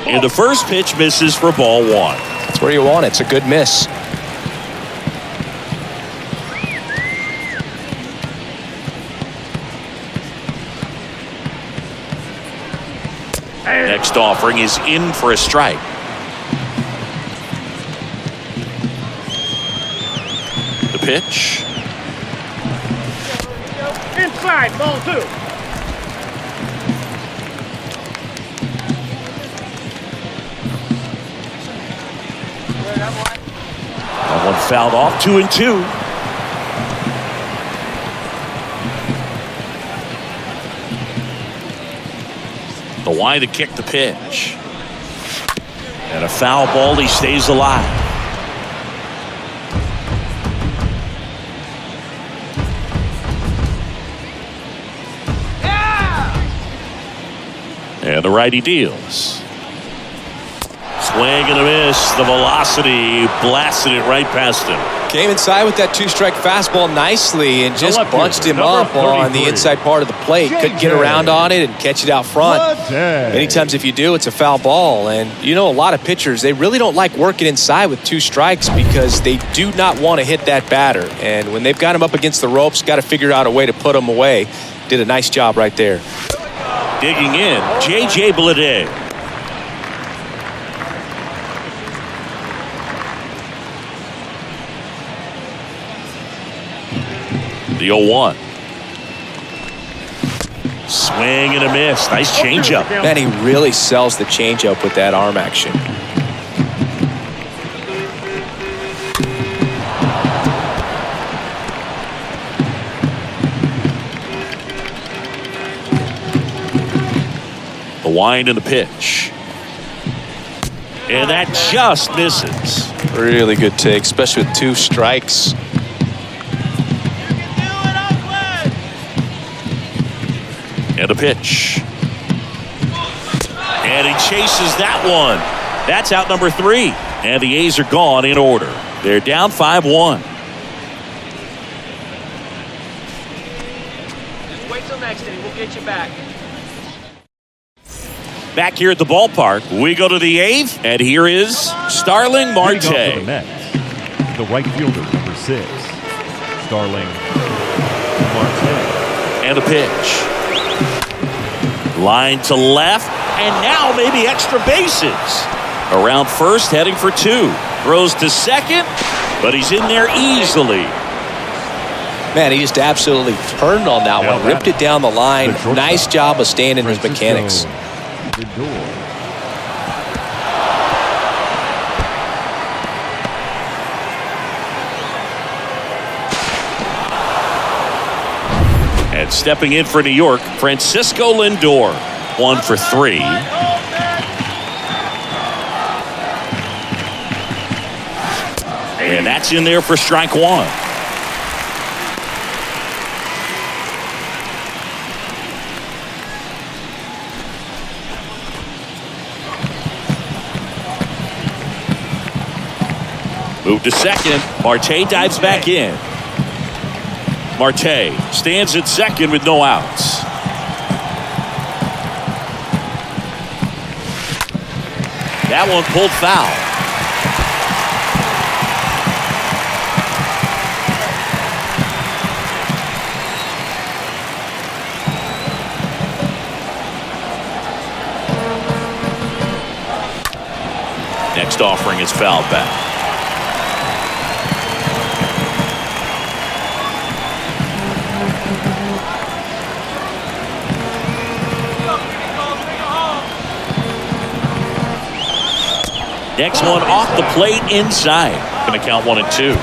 And the first pitch misses for ball 1. That's where you want it. It's a good miss. Next offering is in for a strike. The pitch. Inside, ball 2. That one fouled off. 2-2. The wide to kick the pitch. And a foul ball. He stays alive. And the righty deals. Swing and a miss. The velocity blasted it right past him. Came inside with that 2-strike fastball nicely and just bunched him up on the inside part of the plate. Couldn't get around on it and catch it out front. Many times if you do, it's a foul ball. And you know, a lot of pitchers, they really don't like working inside with 2 strikes because they do not want to hit that batter. And when they've got him up against the ropes, got to figure out a way to put him away. Did a nice job right there. Digging in, J.J. Bleday. The 0-1. Swing and a miss. Nice changeup. Man, he really sells the changeup with that arm action. The wind and the pitch. And that just misses. Really good take, especially with 2 strikes. And a pitch. And he chases that one. That's out number 3. And the A's are gone in order. They're down 5-1. Just wait till next inning. We'll get you back. Back here at the ballpark, we go to the 8th. And here is Starling Marte. Leading off for the Mets, the right fielder, number 6, Starling Marte. And a pitch. Line to left, and now maybe extra bases. Around first, heading for 2. Throws to second, but he's in there easily. Man, he just absolutely turned on that one, ripped it down the line. Nice job of staying in his mechanics. And stepping in for New York, Francisco Lindor, 1 for 3. And that's in there for strike 1. Move to second. Marte dives back in. Marte stands at second with no outs. That one pulled foul. Next offering is fouled back. Next one off the plate inside. making the count 1-2.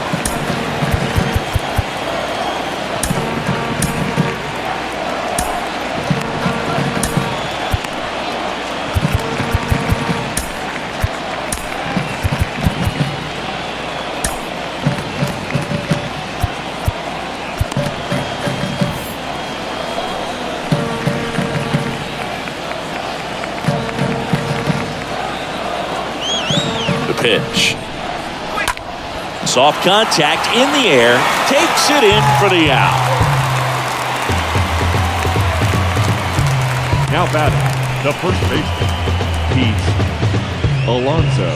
Pitch. Soft contact in the air. Takes it in for the out. Now batting, the first baseman, Pete Alonso.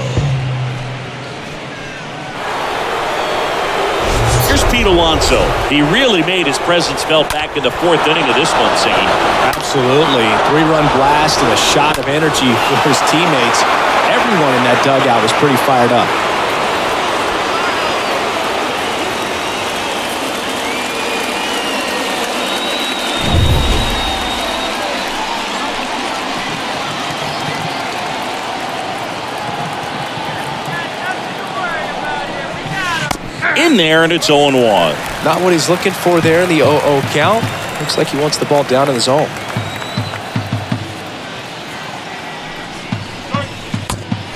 Here's Pete Alonso. He really made his presence felt back in the fourth inning of this one, Zane. Absolutely. 3-run blast and a shot of energy for his teammates. Everyone in that dugout was pretty fired up. In there, and it's 0-1. Not what he's looking for there in the 0-0 count. Looks like he wants the ball down in the zone.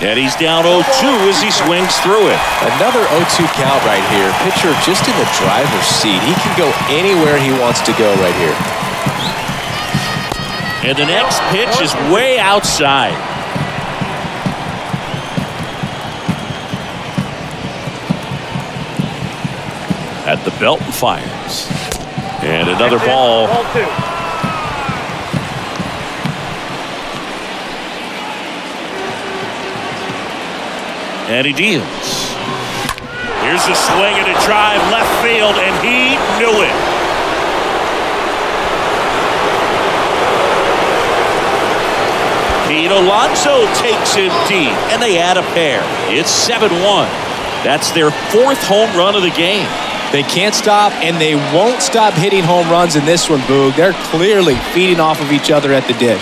And he's down 0-2 as he swings through it. Another 0-2 count right here. Pitcher just in the driver's seat. He can go anywhere he wants to go right here. And the next pitch is way outside. At the belt and fires. And another ball. Ball 2. And he deals. Here's a swing and a drive left field, and he knew it. Pete Alonso takes him deep, and they add a pair. It's 7-1. That's their fourth home run of the game. They can't stop, and they won't stop hitting home runs in this one, Boog. They're clearly feeding off of each other at the dish.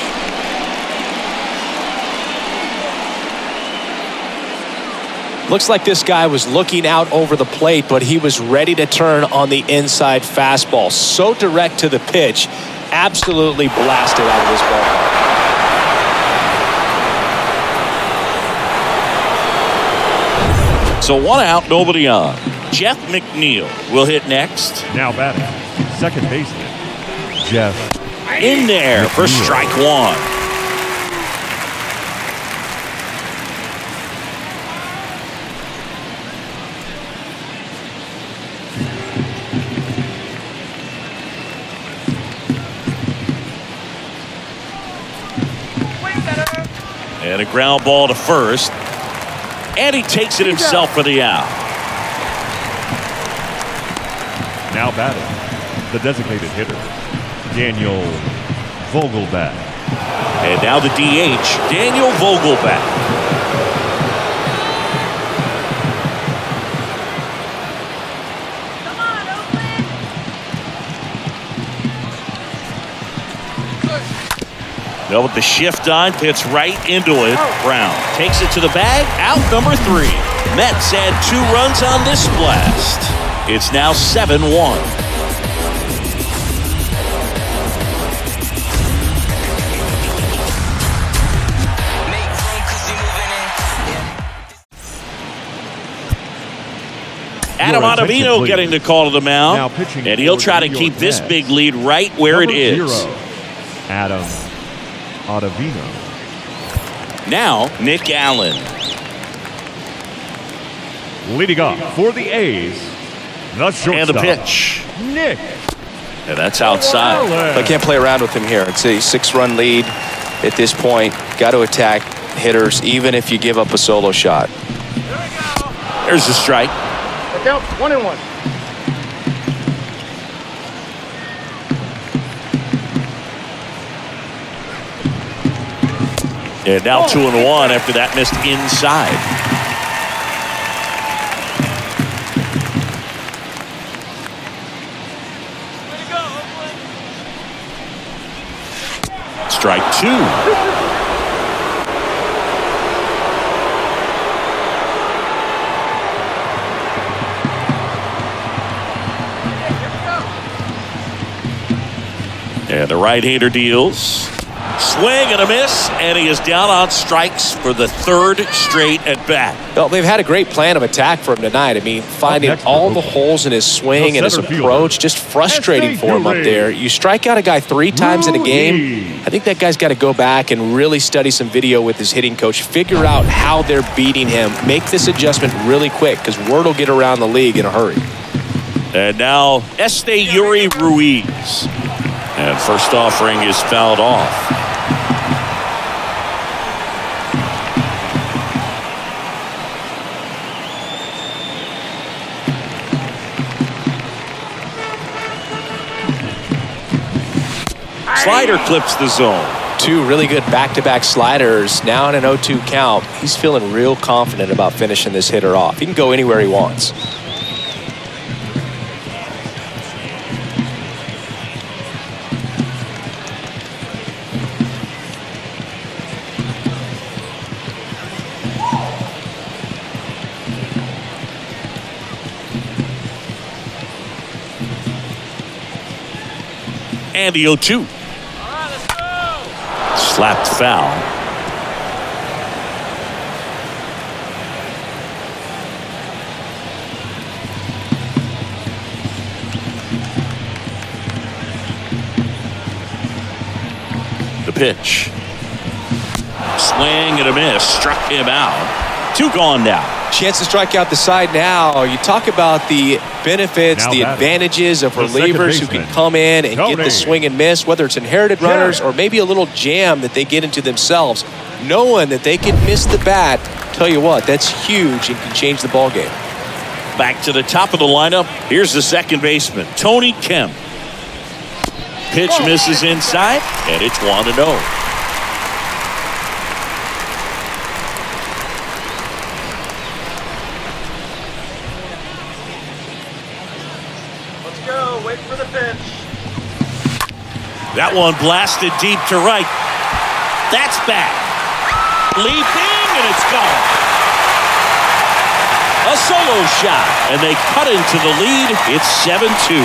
Looks like this guy was looking out over the plate, but he was ready to turn on the inside fastball. So direct to the pitch, absolutely blasted out of this ball. So 1 out, nobody on. Jeff McNeil will hit next. Now batting, second baseman, Jeff. In there for strike 1. And a ground ball to first. And he takes it himself for the out. Now batting, the designated hitter, Daniel Vogelback. And now the DH, Daniel Vogelback. Come on, Oakland. Well, with the shift on, hits right into it. Brown takes it to the bag. Out number 3. Mets add 2 runs on this blast. It's now 7-1. Adam Ottavino getting the call to the mound, and he'll try to keep this big lead right where it is. 0, Adam Ottavino. Now, Nick Allen. Leading off for the A's, the shortstop. And the pitch. Nick. And that's outside. I can't play around with him here. It's a 6-run lead at this point. Got to attack hitters, even if you give up a solo shot. There's the strike. Look out, 1-1. And now 2-1 after that missed inside. Strike 2. And the right-hander deals. Swing and a miss, and he is down on strikes for the third straight at bat. Well, they've had a great plan of attack for him tonight. I mean, finding all the holes in his swing and his approach, just frustrating for him up there. You strike out a guy 3 times in a game, I think that guy's got to go back and really study some video with his hitting coach, figure out how they're beating him, make this adjustment really quick, because word will get around the league in a hurry. And now, Yuri Ruiz. And first offering is fouled off. Slider clips the zone. 2 really good back-to-back sliders. Now in an 0-2 count. He's feeling real confident about finishing this hitter off. He can go anywhere he wants. And the 0-2. Slapped foul. The pitch. Swing and a miss. Struck him out. 2 gone now. Chance to strike out the side now. You talk about the benefits, the advantages of relievers who can come in and get the swing and miss, whether it's inherited runners or maybe a little jam that they get into themselves. Knowing that they can miss the bat, tell you what, that's huge and can change the ball game. Back to the top of the lineup. Here's the second baseman, Tony Kemp. Pitch misses inside, and it's 1-0. Wait for the pitch. That one blasted deep to right. That's back. Leaping, and it's gone. A solo shot, and they cut into the lead. It's 7-2.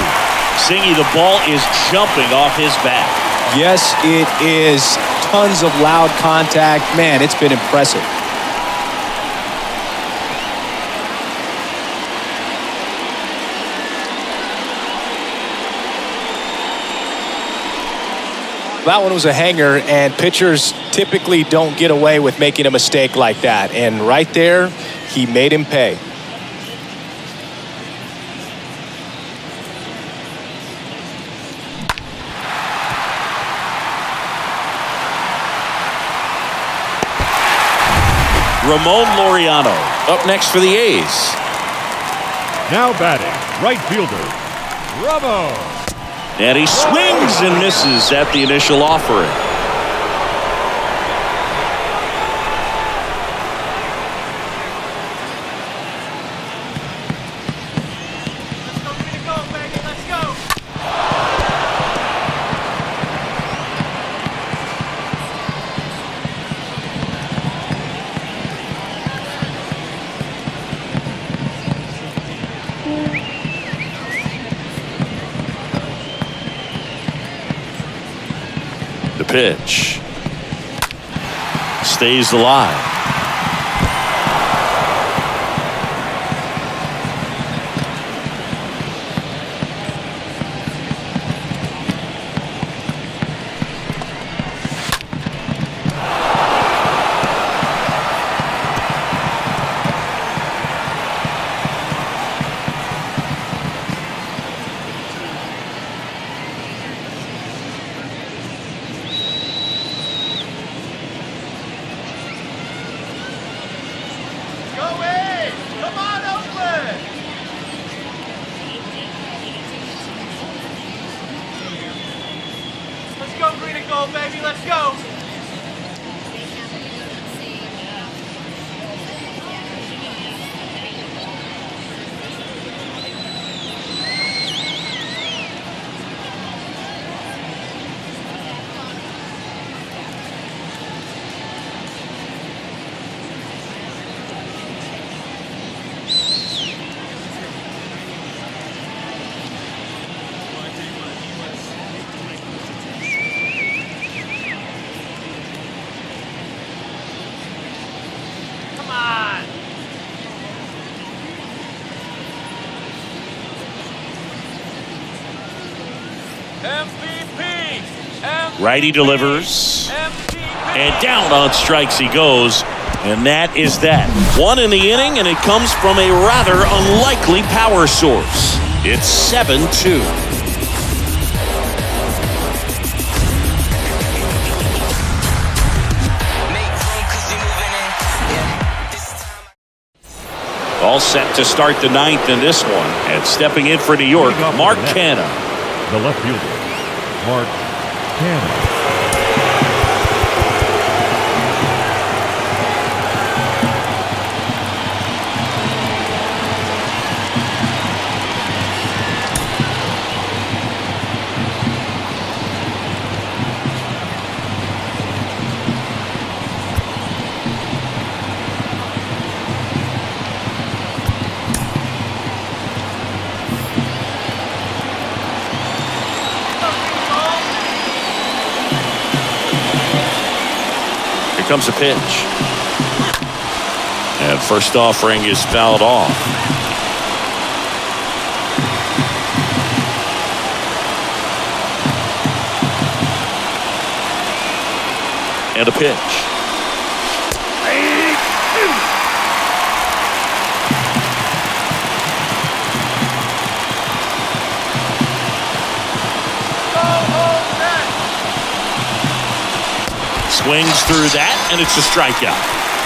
Singy, the ball is jumping off his bat. Yes, it is. Tons of loud contact. Man, it's been impressive. That one was a hanger, and pitchers typically don't get away with making a mistake like that. And right there, he made him pay. Ramon Laureano up next for the A's. Now batting, right fielder, Bravo. And he swings and misses at the initial offering. The pitch stays alive. Baby, let's go. Righty delivers. And down on strikes he goes. And that is that. One in the inning, and it comes from a rather unlikely power source. It's 7-2. All set to start the ninth in this one. And stepping in for New York, Mark Canha. The left fielder, Mark Canha. Comes a pitch. And first offering is fouled off. And a pitch. Swings through that, and it's a strikeout.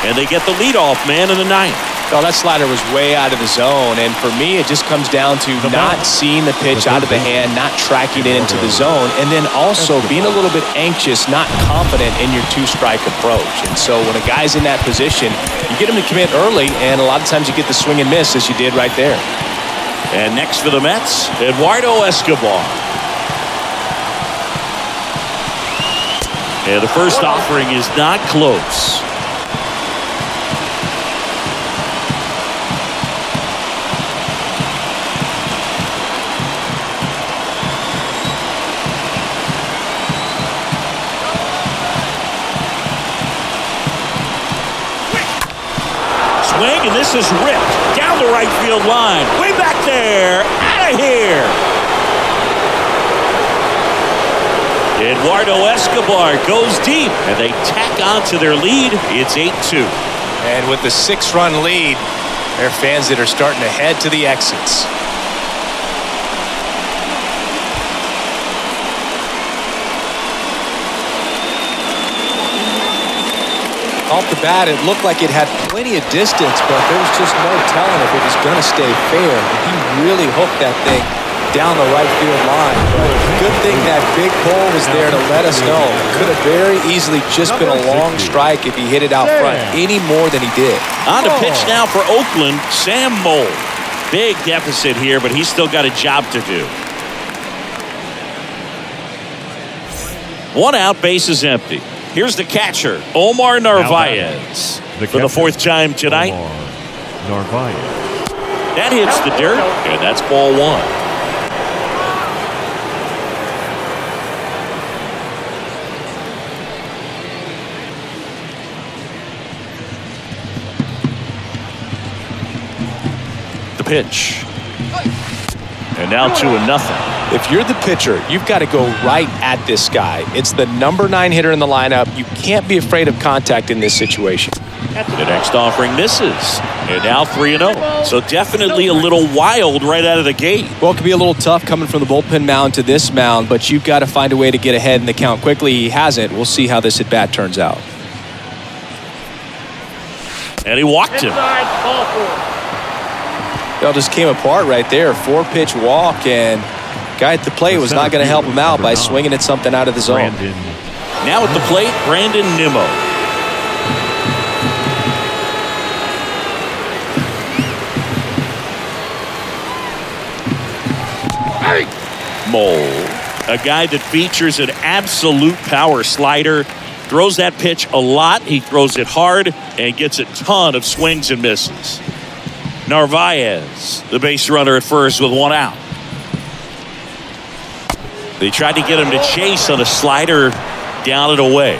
And they get the leadoff man in the ninth. Well, that slider was way out of the zone, and for me, it just comes down to not seeing the pitch out of the hand, not tracking it into the zone, and then also being a little bit anxious, not confident in your two-strike approach. And so when a guy's in that position, you get him to commit early, and a lot of times you get the swing and miss, as you did right there. And next for the Mets, Eduardo Escobar. And the first offering is not close. Swing, and this is ripped down the right field line. Way back there. Out of here. Eduardo Escobar goes deep, and they tack on to their lead. It's 8-2. And with the 6-run lead, there are fans that are starting to head to the exits. Off the bat, it looked like it had plenty of distance, but there was just no telling if it was going to stay fair. He really hooked that thing down the right field line. But good thing that big pole was there to let us know. It could have very easily just been a long strike if he hit it out front any more than he did. On to pitch now for Oakland, Sam Moll. Big deficit here, but he's still got a job to do. One out, base is empty. Here's the catcher, Omar Narvaez, for the fourth time tonight. Narvaez. That hits the dirt, and that's ball one. The pitch. And now 2-0. If you're the pitcher, you've got to go right at this guy. It's the number 9 hitter in the lineup. You can't be afraid of contact in this situation. The next offering misses. And now 3-0. So definitely a little wild right out of the gate. Well, it could be a little tough coming from the bullpen mound to this mound, but you've got to find a way to get ahead in the count quickly. He hasn't. We'll see how this at-bat turns out. And he walked him. It all just came apart right there. 4-pitch walk, and guy at the plate was not going to help him out by swinging at something out of the zone. Now at the plate, Brandon Nimmo. Moll, a guy that features an absolute power slider, throws that pitch a lot. He throws it hard and gets a ton of swings and misses. Narvaez, the base runner at first with one out. They tried to get him to chase on a slider down and away.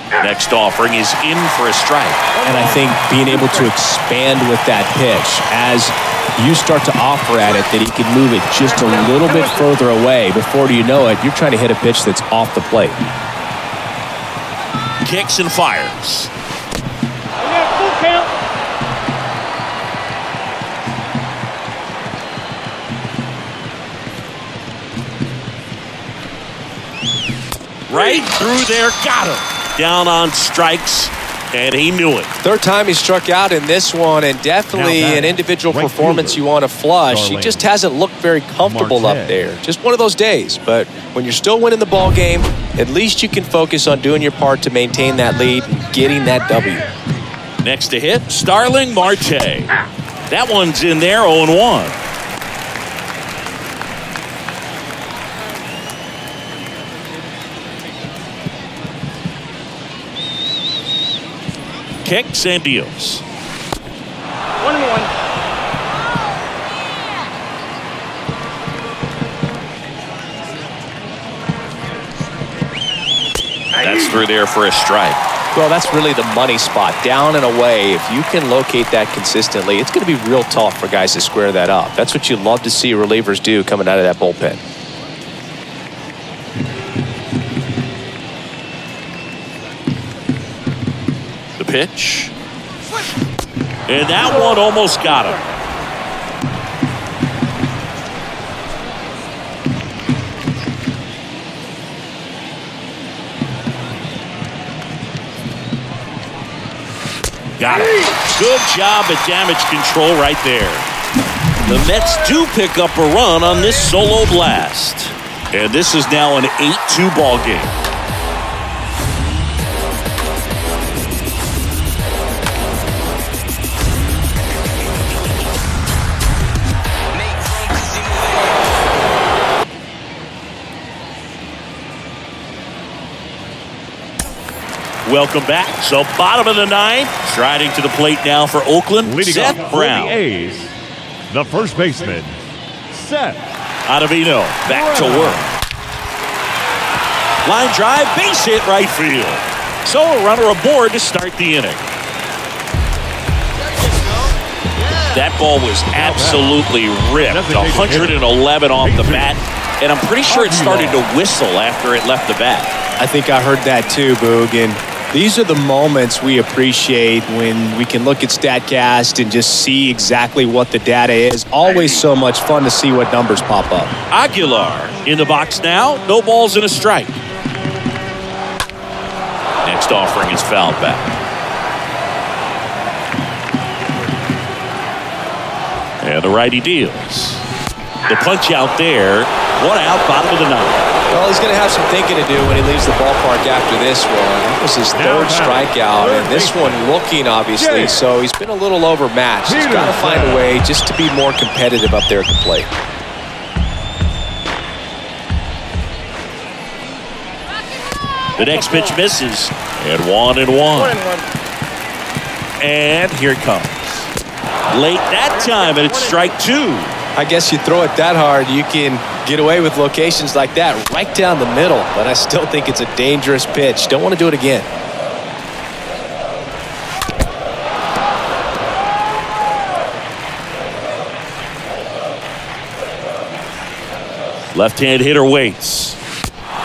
Next offering is in for a strike. And I think being able to expand with that pitch as you start to offer at it that he can move it just a little bit further away. Before you know it, you're trying to hit a pitch that's off the plate. Kicks and fires. Full count. Right through there, got him. Down on strikes, and he knew it. Third time he struck out in this one, and definitely an individual performance you want to flush. He just hasn't looked very comfortable up there. Just one of those days. But when you're still winning the ball game, at least you can focus on doing your part to maintain that lead and getting that W. Next to hit, Starling Marte. That one's in there, 0-1. Kicks and deals. 1-1. That's through there for a strike. Well, that's really the money spot. Down and away, if you can locate that consistently, it's going to be real tough for guys to square that up. That's what you love to see relievers do coming out of that bullpen. The pitch. And that one almost got him. Got it. Good job at damage control right there. The Mets do pick up a run on this solo blast. And this is now an 8-2 ball game. Welcome back. So bottom of the ninth, striding to the plate now for Oakland, Leading Seth off for Brown. the A's, the first baseman, Seth Ottavino back to work. Line drive, base hit right field. So a runner aboard to start the inning. That ball was absolutely ripped. 111 off the bat. And I'm pretty sure it started to whistle after it left the bat. I think I heard that too, Boog. And these are the moments we appreciate when we can look at StatCast and just see exactly what the data is. Always so much fun to see what numbers pop up. Aguilar in the box now. No balls and a strike. Next offering is fouled back. And the righty deals. The punch out there. 1 out, bottom of the ninth. Well, he's going to have some thinking to do when he leaves the ballpark after this one. That was his third strikeout, and this one looking, obviously, so he's been a little overmatched. He's got to find a way just to be more competitive up there at the plate. The next pitch misses. And 1-1. And here it comes. Late that time, and it's strike 2. I guess you throw it that hard, you can get away with locations like that right down the middle. But I still think it's a dangerous pitch. Don't want to do it again. Left-hand hitter waits.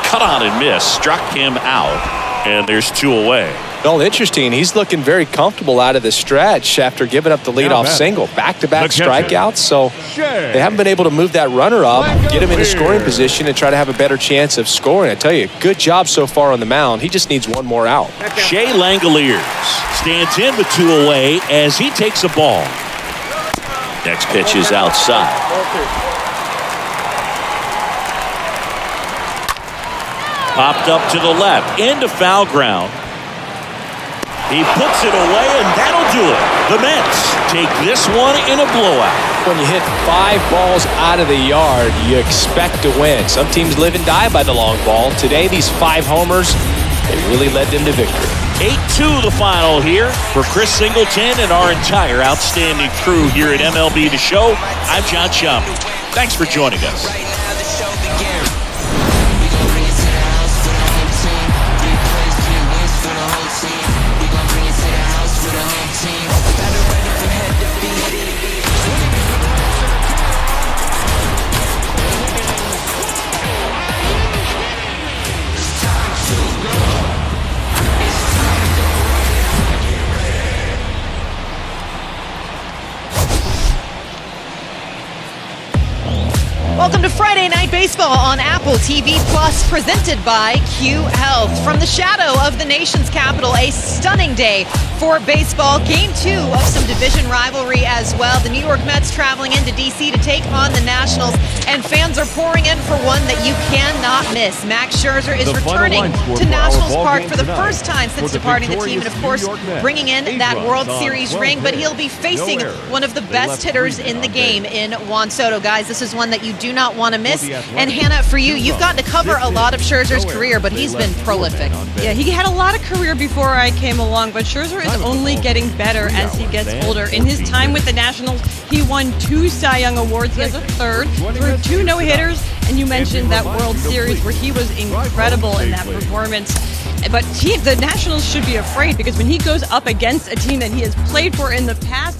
Cut on and miss. Struck him out. And there's 2 away. Well, interesting. He's looking very comfortable out of the stretch after giving up the leadoff single. Back-to-back strikeouts, so they haven't been able to move that runner up, get him into scoring position, and try to have a better chance of scoring. I tell you, good job so far on the mound. He just needs 1 more out. Shea Langoliers stands in with 2 away as he takes a ball. Next pitch is outside. Popped up to the left, into foul ground. He puts it away, and that'll do it. The Mets take this one in a blowout. When you hit 5 balls out of the yard, you expect to win. Some teams live and die by the long ball. Today, these 5 homers, they really led them to victory. 8-2 the final here for Chris Singleton and our entire outstanding crew here at MLB The Show. I'm John Sciambi. Thanks for joining us. We gon' bring it to the house for the whole team. 3 plays, 3 wins for the whole Welcome to Friday Night Baseball on Apple TV Plus, presented by Q Health. From the shadow of the nation's capital, a stunning day for baseball. Game 2 of some division rivalry as well. The New York Mets traveling into D.C. to take on the Nationals, and fans are pouring in for one that you cannot miss. Max Scherzer is returning to Nationals Park for the first time since departing the team, and of course, bringing in that World Series ring, but he'll be facing one of the best hitters in the game in Juan Soto. Guys, this is one that you do not want to miss. And Hannah, for you, you've gotten to cover a lot of Scherzer's career, but he's been prolific. Yeah, he had a lot of career before I came along, but Scherzer is only getting better as he gets older. In his time with the Nationals, he won 2 Cy Young Awards. He has a third, threw 2 no-hitters, and you mentioned that World Series where he was incredible in that performance. But the Nationals should be afraid, because when he goes up against a team that he has played for in the past,